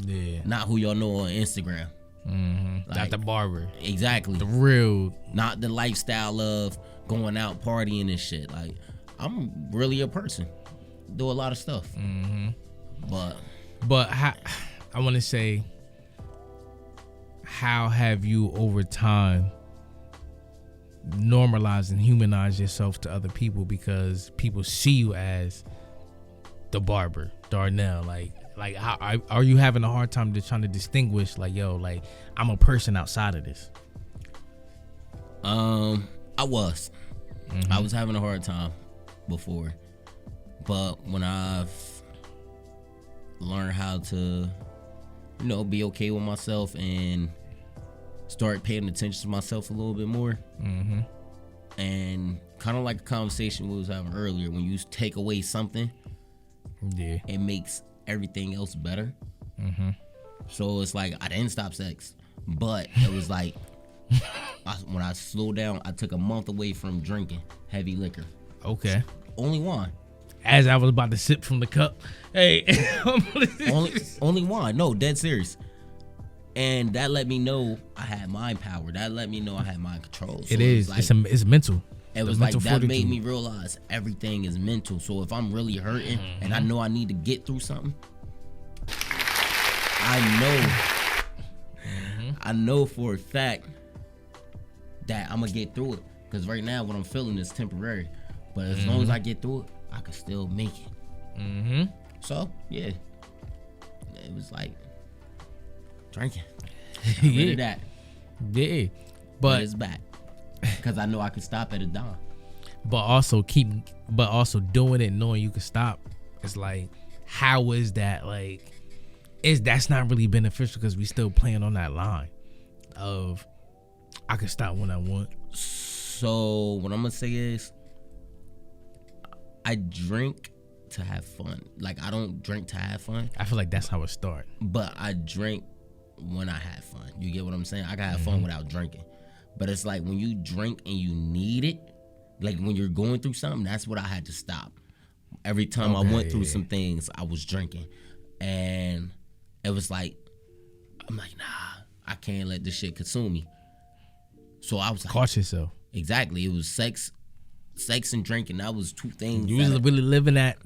Yeah. Not who y'all know on Instagram. Like, not the barber. Exactly. The real. Not the lifestyle of going out partying and shit. Like, I'm really a person. Do a lot of stuff. But how, I want to say, how have you over time normalized and humanized yourself to other people because people see you as the barber, Darnell? Like how are you having a hard time trying to distinguish, like, yo, like, I'm a person outside of this? I was having a hard time before, but when I've learned how to, be okay with myself and start paying attention to myself a little bit more, and kind of like a conversation we was having earlier, when you take away something, it makes everything else better. So it's like I didn't stop sex, but it was like when I slowed down, I took a month away from drinking heavy liquor. Okay. Only wine. As I was about to sip from the cup, hey. only wine. No, dead serious. And that let me know I had mind power. That let me know I had mind control. So it is. Like, it's mental. It was like that made me realize everything is mental. So if I'm really hurting and I know I need to get through something, I know for a fact that I'm gonna get through it. Because right now what I'm feeling is temporary. But as long as I get through it, I can still make it. So yeah, it was like drinking. Yeah. That. Yeah. But it's back. Because I know I can stop at a dime. But also doing it knowing you can stop. It's like, how is that? Like, that's not really beneficial because we still playing on that line of I can stop when I want. So what I'm gonna say is, I drink to have fun. Like, I don't drink to have fun. I feel like that's how it starts. But I drink when I have fun. You get what I'm saying? I can have fun without drinking. But it's like when you drink and you need it, like when you're going through something, that's what I had to stop. Every time I went through some things, I was drinking. And it was like, I'm like, nah, I can't let this shit consume me. So I was like, cautious yourself. Exactly. It was sex and drinking. That was two things. You was really living that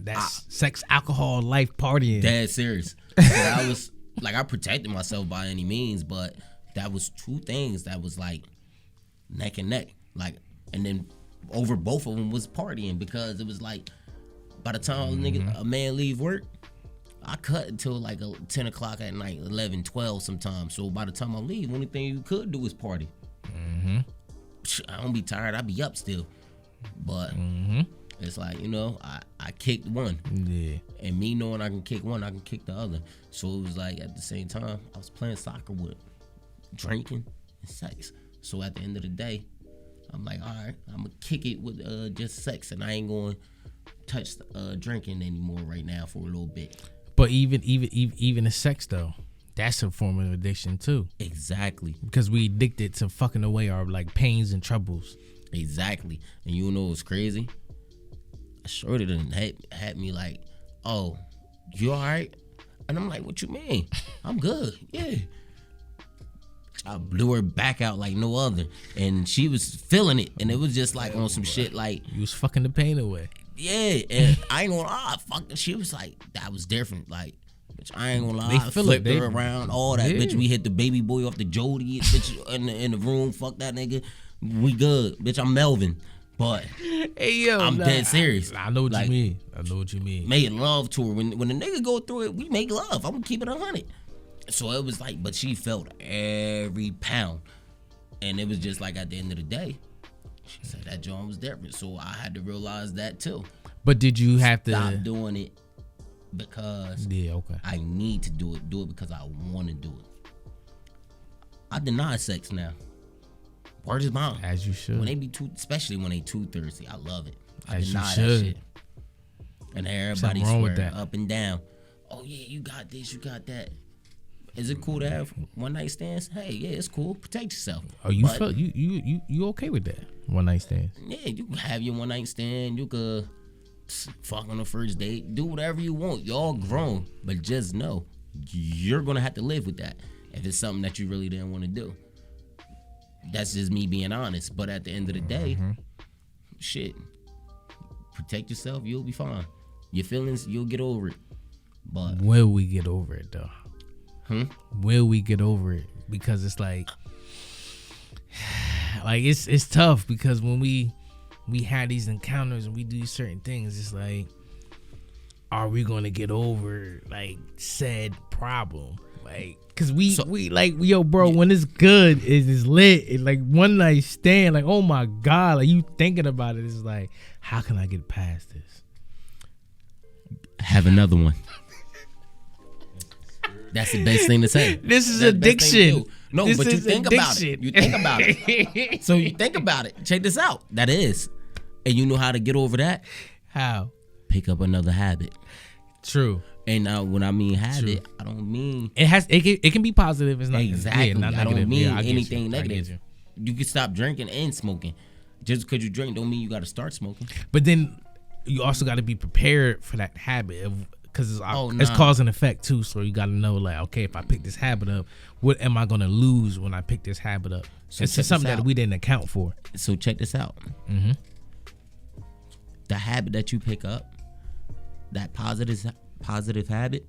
sex, alcohol, life, partying. Dead serious. I was like, I protected myself by any means, but that was two things that was like neck and neck. Like, and then over both of them was partying, because it was like, by the time a man leave work, I cut until like 10 o'clock at night, 11, 12 sometimes. So by the time I leave, only thing you could do is party. I don't be tired. I be up still. But it's like, I kicked one. Yeah. And me knowing I can kick one, I can kick the other. So it was like, at the same time, I was playing soccer with drinking and sex. So at the end of the day, I'm like, all right, I'm going to kick it with just sex, and I ain't going to touch drinking anymore right now for a little bit. But even the sex, though, that's a form of addiction, too. Exactly. Because we addicted to fucking away our, like, pains and troubles. Exactly. And you know what's crazy? Shorty done had me like, oh, you all right? And I'm like, what you mean? I'm good. Yeah. I blew her back out like no other. And she was feeling it. And it was just like on some shit like, you was fucking the pain away. Yeah. And I ain't gonna lie. She was like, that was different. Like, bitch, I ain't gonna lie. They I flipped her around, all that. Yeah. Bitch, we hit the baby boy off the Jody. Bitch, in the room. Fuck that nigga. We good. Bitch, I'm Melvin. But hey, yo, I'm dead serious. I know what you mean. I know what you mean. Made love to her. When the nigga go through it, we make love. I'm gonna keep it 100. So it was like, but she felt every pound. And it was just like, at the end of the day, she said that joint was different. So I had to realize that too. But did you have to stop doing it because I need to do it. Do it because I want to do it. I deny sex now. Word is bond. As you should. When they be especially when they too thirsty, I love it. I As deny you should. that shit. And everybody swear up and down. Oh yeah, you got this, you got that. Is it cool to have one night stands? Hey, yeah, it's cool. Protect yourself. Oh, you felt you okay with that? One night stands? Yeah, you can have your one night stand. You could fuck on the first date. Do whatever you want. Y'all grown, but just know you're gonna have to live with that if it's something that you really didn't want to do. That's just me being honest. But at the end of the day, shit, protect yourself. You'll be fine. Your feelings, you'll get over it. But will we get over it though? Will we get over it? Because it's like it's tough, because when we have these encounters and we do certain things, it's like, are we gonna get over like said problem? Like, cause yo, bro, when it's good, it's lit. It's like one night stand, like, oh my God, like you thinking about it, it's like, how can I get past this? Have another one. That's the best thing to say. This is addiction. No, but you think about it. You think about it. So you think about it. Check this out. That is. And you know how to get over that? How? Pick up another habit. True. And now when I mean habit, I don't mean it can be positive. It's not exactly. Not I negative. don't mean anything negative. You can stop drinking and smoking. Just because you drink don't mean you got to start smoking. But then you also got to be prepared for that habit of, because it's cause and effect too. So you got to know, like, okay, if I pick this habit up, what am I going to lose when I pick this habit up? So it's just something that we didn't account for. So check this out. The habit that you pick up, that positive habit,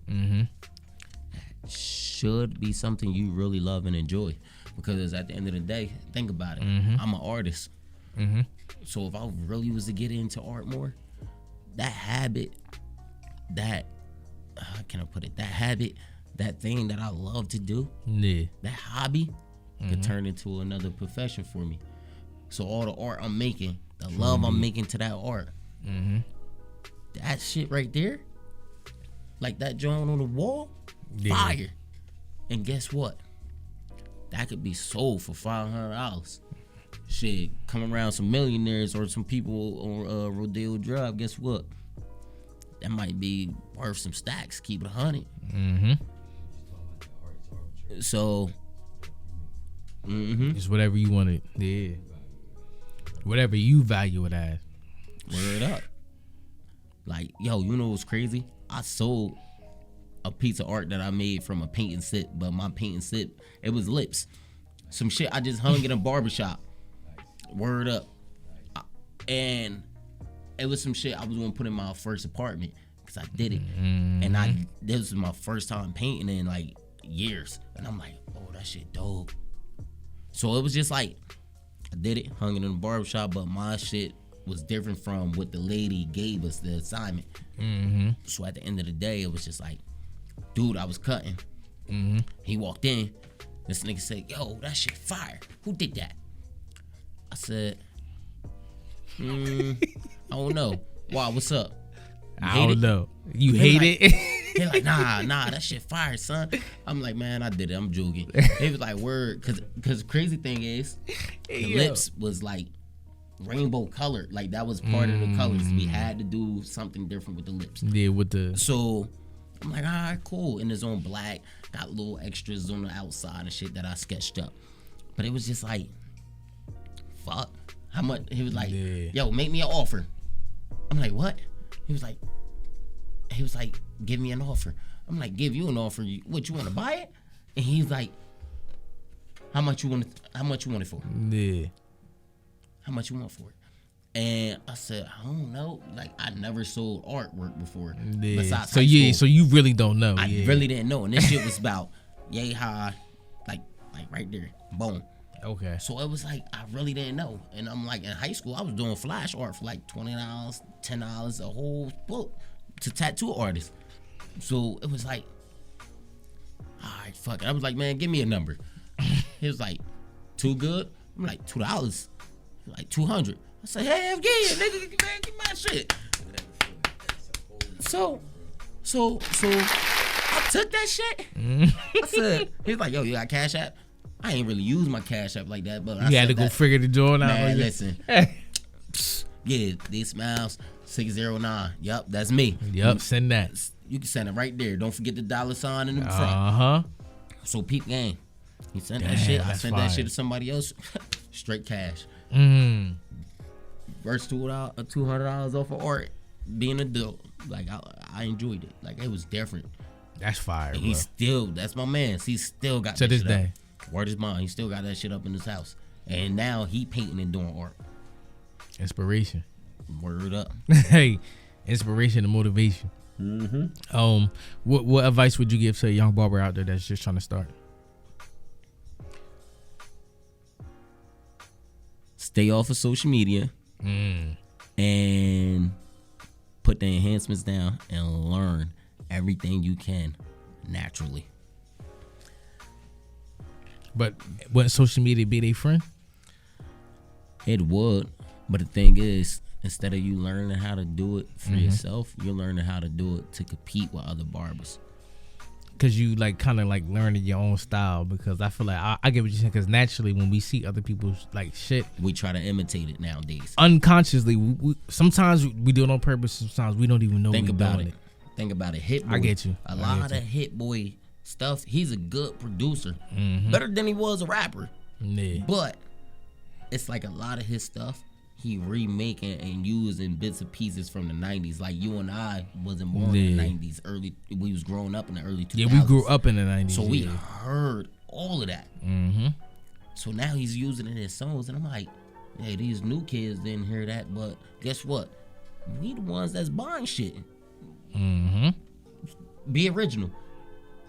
should be something you really love and enjoy. Because at the end of the day, think about it. I'm an artist. So if I really was to get into art more, that habit, how can I put it? That habit, that thing that I love to do, that hobby, could turn into another profession for me. So all the art I'm making, the love I'm making to that art, that shit right there, like that joint on the wall, fire. And guess what? That could be sold for $500. Shit, come around some millionaires or some people on Rodeo Drive, guess what? That might be worth some stacks. Keep it 100. So, it's whatever you want it. Yeah. Whatever you value it as. Word up. Like, yo, you know what's crazy? I sold a piece of art that I made from a paint and sip, but my paint and sip, it was lips. Some shit I just hung in a barbershop. Word up. And it was some shit I was gonna put in my first apartment because I did it. And this was my first time painting in like years. And I'm like, oh, that shit dope. So it was just like, I did it, hung it in the barbershop, but my shit was different from what the lady gave us the assignment. So at the end of the day, it was just like, dude, I was cutting. He walked in. This nigga said, yo, that shit fire. Who did that? I said, I don't know. Why, what's up? I don't know. You hate it? He like, nah, that shit fire, son. I'm like, man, I did it. I'm joking. He was like, word. Cause crazy thing is, the lips was like rainbow colored. Like that was part of the colors. We had to do something different with the lips. Yeah, with the. So I'm like, all right, cool. And it's on black. Got little extras on the outside and shit that I sketched up. But it was just like, fuck. How much? He was like, yo, make me an offer. I'm like, what? He was like, give me an offer. I'm like, give you an offer. What, you want to buy it? And he's like, how much you want it for? Yeah. How much you want for it? And I said, I don't know. Like, I never sold artwork before. Yeah. Besides So high school. so you really don't know. I really didn't know. And this shit was about yay high, like right there, boom. Okay. So it was like, I really didn't know. And I'm like, in high school, I was doing flash art for like $20, $10, a whole book to tattoo artists. So it was like, all right, fuck it. I was like, man, give me a number. He was like, too good? I'm like, $2. Like 200. I said, hey, yeah, nigga, man, give my shit. So I took that shit. I said, he's like, yo, you got Cash App? I ain't really use my Cash App like that, but you had to go figure the joint out. Man, listen. Yeah, these smiles, 609. Yup, that's me. Yup, send that. You can send it right there. Don't forget the $sign in the front. So peep game. He sent that shit. I sent that shit to somebody else. Straight cash. First $200 off of art. Being an adult, like I enjoyed it. Like it was different. That's fire. And he's still, that's my man. He still got to that this shit day. Up. Word is mine. He still got that shit up in his house. And now he painting and doing art. Inspiration. Word up. Hey, inspiration and motivation. What advice would you give to a young barber out there that's just trying to start? Stay off of social media and put the enhancements down and learn everything you can naturally. But wouldn't social media be their friend? It would, but the thing is, instead of you learning how to do it for yourself, you're learning how to do it to compete with other barbers. Because you kind of learning your own style. Because I feel like I get what you're saying. Because naturally, when we see other people's shit, we try to imitate it nowadays. Unconsciously, we sometimes we do it on purpose. Sometimes we don't even know. Think we're about doing it. Think about it. Hit Boy. I get you. A lot of Hit Boy stuff. He's a good producer, better than he was a rapper. Yeah. But it's like a lot of his stuff he remaking and using bits and pieces from the 90s. Like you and I wasn't born in the 90s. We was growing up in the early 2000s. Yeah, we grew up in the 90s. So we heard all of that. So now he's using it in his songs, and I'm like, hey, these new kids didn't hear that, but guess what? We the ones that's buying shit. Be original.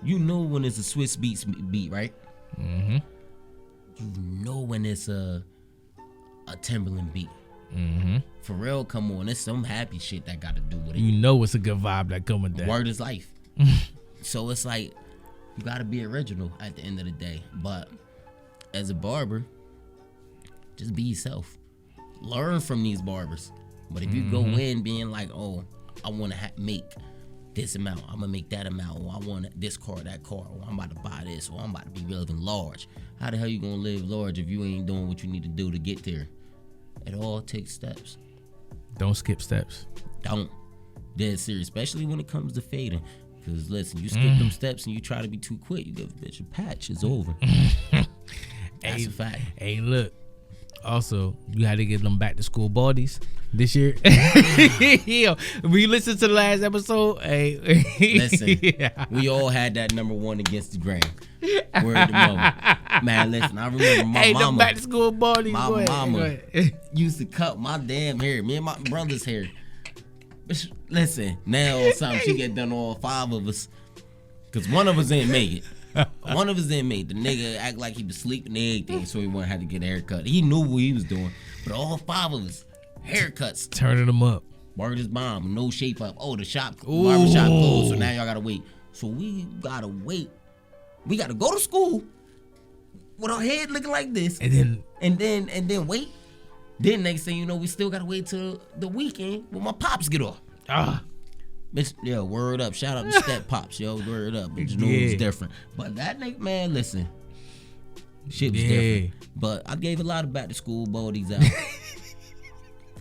You know when it's a Swiss Beats beat, right? You know when it's a Timberland beat. Pharrell come on, it's some happy shit that got to do with it. You know it's a good vibe that come with that. Word is life. So it's like you got to be original at the end of the day. But as a barber, just be yourself. Learn from these barbers. But if you go in being like, oh, I want to make this amount, I'm gonna make that amount, or I want this car, that car, or I'm about to buy this, or I'm about to be living large. How the hell you gonna live large if you ain't doing what you need to do to get there? It all takes steps. Don't skip steps. Don't. Dead serious, especially when it comes to fading. Because listen, you skip them steps and you try to be too quick, you give a bitch a patch, it's over. That's a fact. Hey, look, Also, you had to get them back to school baldies this year. Yo, when you listen to the last episode, hey, listen, we all had that number one against the grain. Word to mother. Man, listen, I remember my mama. Them back to school baldies. My mama used to cut my damn hair, me and my brother's hair. Listen, now or something, she get done all 5 of us. Because one of us didn't make it. One of us didn't make it. The nigga act like he was sleeping and everything, so he wouldn't have to get a haircut. He knew what he was doing. But all 5 of us, haircuts. Turning them up. Word his mom, no shape up. Oh, the barbershop closed, so now y'all gotta wait. So we gotta wait. We gotta go to school with our head looking like this. And then wait. Then next thing you know, we still gotta wait till the weekend when my pops get off. Bitch, yo, word up. Shout out to Step Pops, yo. Word up. Bitch, knew it was different. But that nigga, man, listen. Shit was different. But I gave a lot of back to school baldies out.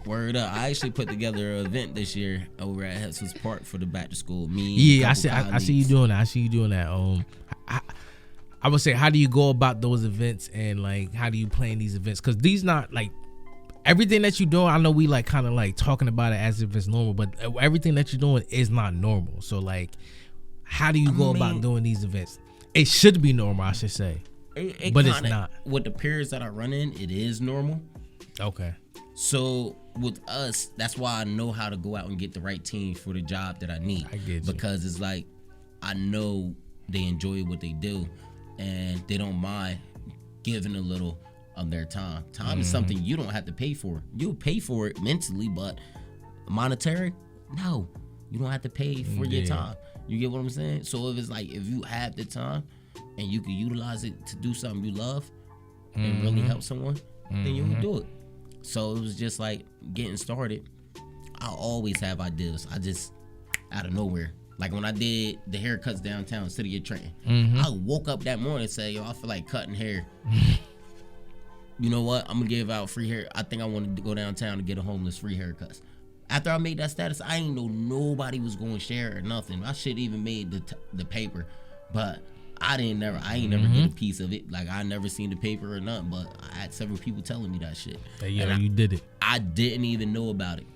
Word up. I actually put together an event this year over at Heston's Park for the back to school. I see you doing that. I would say, how do you go about those events, and like how do you plan these events? Because these not like everything that you're doing. I know we like kind of like talking about it as if it's normal, but everything that you're doing is not normal. So like, how do you go about doing these events? It should be normal, I should say, but it's not. With the periods that I run in, it is normal. Okay. So with us, that's why I know how to go out and get the right team for the job that I need. I get you. Because it's like, I know they enjoy what they do, and they don't mind giving a little of their time. Time is something you don't have to pay for. You'll pay for it mentally, but monetary, no. You don't have to pay for your time. You get what I'm saying? So if it's like, if you have the time and you can utilize it to do something you love and really help someone, then you will do it. So it was just like getting started. I always have ideas. I just, out of nowhere. Like when I did the haircuts downtown, City of Trenton, I woke up that morning and said, yo, I feel like cutting hair. You know what? I'm going to give out free hair. I think I want to go downtown to get a homeless free haircuts. After I made that status, I ain't know nobody was going to share or nothing. I should even made the paper, but I ain't never get a piece of it. Like I never seen the paper or nothing, but I had several people telling me that shit. Hey, you did it. I didn't even know about it.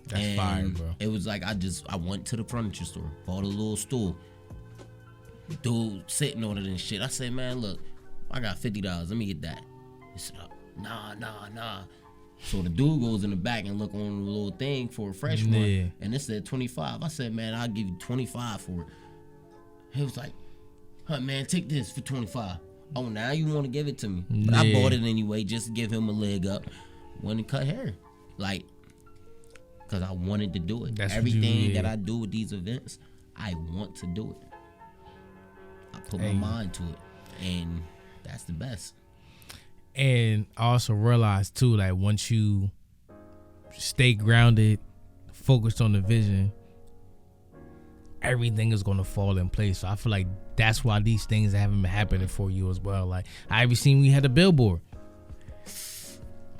That's fire, bro. It was like I went to the furniture store, bought a little stool. Dude sitting on it and shit. I said, man, look, I got $50. Let me get that. He said, nah. So the dude goes in the back and look on the little thing for a fresh one, and it said 25. I said, man, I'll give you 25 for it. He was like, huh, man, take this for 25. Oh, now you want to give it to me? But I bought it anyway, just to give him a leg up. Went and cut hair, like, because I wanted to do it. Everything that I do with these events, I want to do it. I put my mind to it, and that's the best. And I also realized too, like once you stay grounded, focused on the vision, everything is gonna fall in place. So I feel like that's why these things haven't been happening for you as well. Like I ever seen we had a billboard.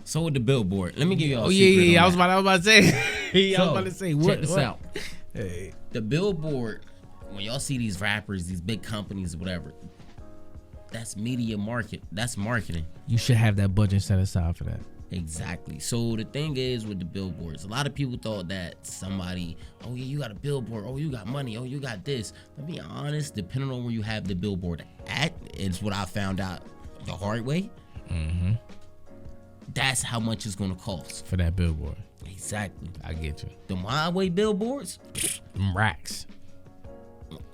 So with the billboard, let me give you all. I was about to say. Check this out. Hey. The billboard, when y'all see these rappers, these big companies, whatever, that's media market. That's marketing. You should have that budget set aside for that. Exactly. So the thing is with the billboards, a lot of people thought that somebody, oh yeah, you got a billboard, oh you got money, oh you got this. To be honest, depending on where you have the billboard at, it's what I found out the hard way. That's how much it's gonna cost for that billboard. Exactly. I get you. The highway billboards, them racks.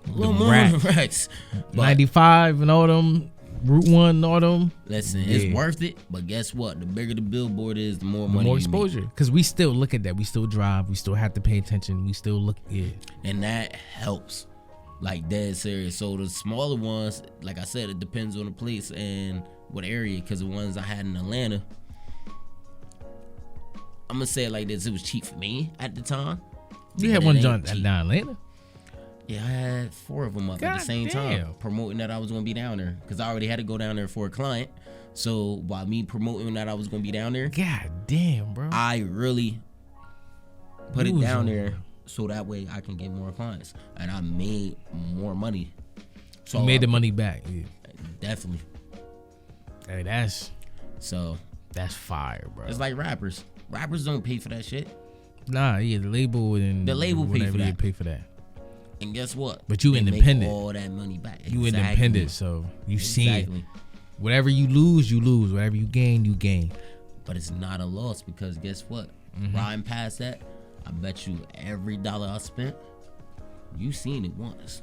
Little more racks. 95 and all them, Route 1 and all them. Listen, it's worth it, but guess what? The bigger the billboard is, the more money, more exposure. Because we still look at that. We still drive. We still have to pay attention. We still look. And that helps. Like dead serious. So the smaller ones, like I said, it depends on the place and what area. Because the ones I had in Atlanta, I'm gonna say it like this: it was cheap for me at the time. You had one John in Atlanta? Yeah, I had 4 of them up at the same time, promoting that I was gonna be down there because I already had to go down there for a client. So while me promoting that I was gonna be down there, god damn, bro, I really put it down there so that way I can get more clients, and I made more money. So you made the money back. Definitely. Hey, that's so. That's fire, bro. It's like rappers. Rappers don't pay for that shit. Nah, yeah, the label pay for that. Pay for that. And guess what? But you They independent. Make all that money back. You Exactly. independent, so you see it. Exactly. Whatever you lose, you lose. Whatever you gain, you gain. But it's not a loss because guess what? Mm-hmm. Riding past that, I bet you every dollar I spent, you seen it once.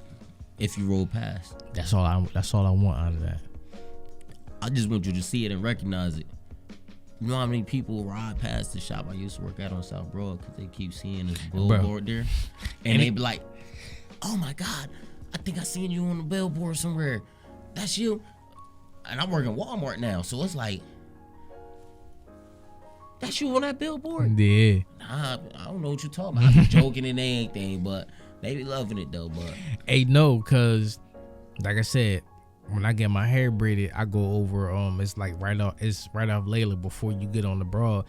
If you roll past. That's all I want out of that. I just want you to see it and recognize it. You know how many people ride past the shop I used to work at on South Broad because they keep seeing this billboard there, and they be like, "Oh my God, I think I seen you on the billboard somewhere. That's you." And I'm working Walmart now, so it's like, "That's you on that billboard?" Yeah. Nah, I don't know what you're talking about. I be joking and anything, but they be loving it though. But Hey, no, cause like I said, when I get my hair braided, I go over it's right off Layla before you get on the Broad,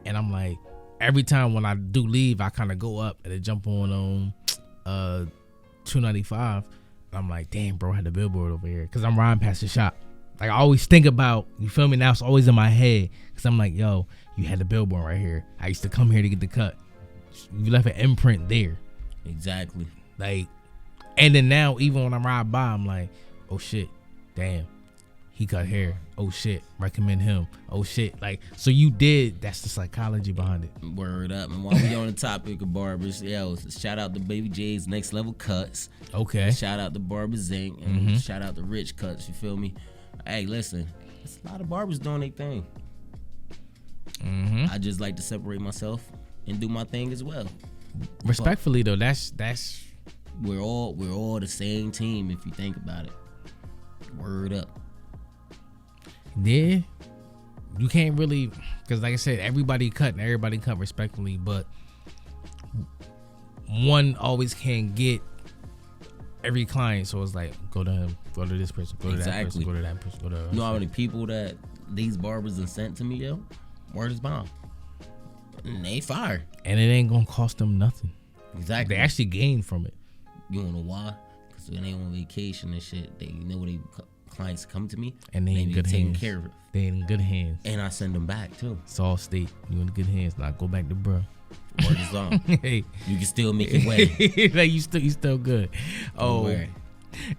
and I'm like, every time when I do leave, I kind of go up and I jump on 295. I'm like, damn, bro, I had the billboard over here, cause I'm riding past the shop. Like I always think about, you feel me? Now it's always in my head, cause I'm like, yo, you had the billboard right here. I used to come here to get the cut. You left an imprint there. exactly. Like, and then now even when I'm riding by, I'm like, oh shit, damn, he cut hair. Oh shit, recommend him. Oh shit, like, so you did. That's the psychology behind it. Word up. And while we on the topic of barbers, yo, shout out to Baby J's Next Level Cuts. Okay. Shout out to Barbers Inc. And shout out to Rich Cuts. You feel me? Hey, listen, there's a lot of barbers doing their thing. I just like to separate myself and do my thing as well. Respectfully though, that's We're all the same team if you think about it. Word up. yeah. You can't really, because like I said, everybody cut respectfully, but one always can't get every client. So it's like, go to him, go to this person, go to that person, go to that person, go to. You know how many people that these barbers have sent to me, yo? Word is bomb. And they fire. And it ain't gonna cost them nothing. Exactly. They actually gain from it. You wanna know why? Because when they on vacation and shit, they know they clients come to me And they in be good taking hands. care of it. They in good hands. And I send them back too. It's all state. You in good hands. Now go back to bro. Word is on. Hey, You can still make it way. like you still good. Don't Oh, worry.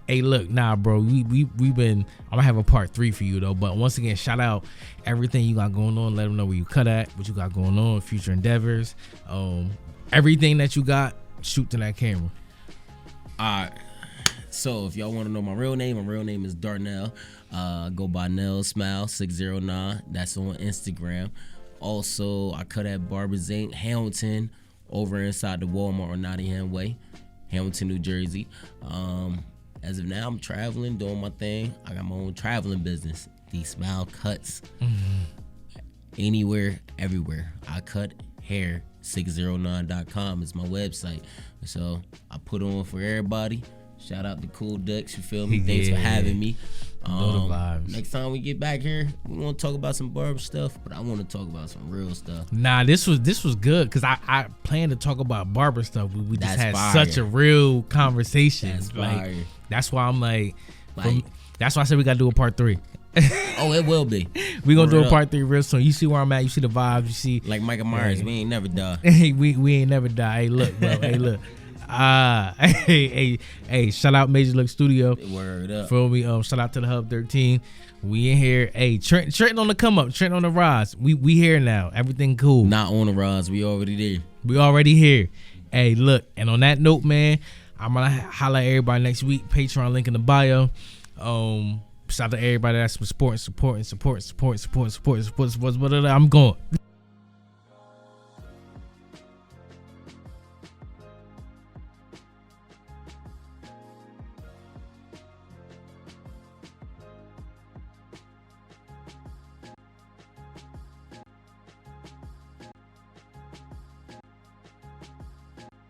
hey, look, nah, bro. We've been. I'm gonna have a part 3 for you though. But once again, shout out everything you got going on. Let them know where you cut at, what you got going on, future endeavors, everything that you got. Shoot to that camera. Alright. So if y'all want to know my real name is Darnell. Go by Nell Smile 609. That's on Instagram. Also, I cut at Barbers Inc. Hamilton, over inside the Walmart on Nottingham Way, Hamilton, New Jersey. As of now, I'm traveling, doing my thing. I got my own traveling business. The Smile Cuts. Anywhere, everywhere. I cut hair. 609.com is my website. So I put on for everybody. Shout out to Cool Ducks, you feel me? Thanks for having me. Know the vibes. Next time we get back here, we want to talk about some barber stuff, but I want to talk about some real stuff. Nah, this was good because I planned to talk about barber stuff. We just That's had fire. such a real conversation. That's like fire. that's why I'm like Like- that's why I said we gotta do a part 3. Oh, it will be. We gonna do Word a up. part 3 real soon. You see where I'm at. You see the vibes. You see Like Michael Myers, we ain't never die. Hey, we ain't never die. Hey, look, bro. Hey, look. Hey, shout out Major Look Studio. Word up. Feel me? Shout out to the Hub 13. We in here. Hey, Trenton on the come up. Trenton on the rise. We here now. Everything cool. Not on the rods, we already there. We already here. Hey, look. And on that note, man, I'm gonna holla at everybody next week. Patreon link in the bio. Shout out to everybody that's supporting. I'm going.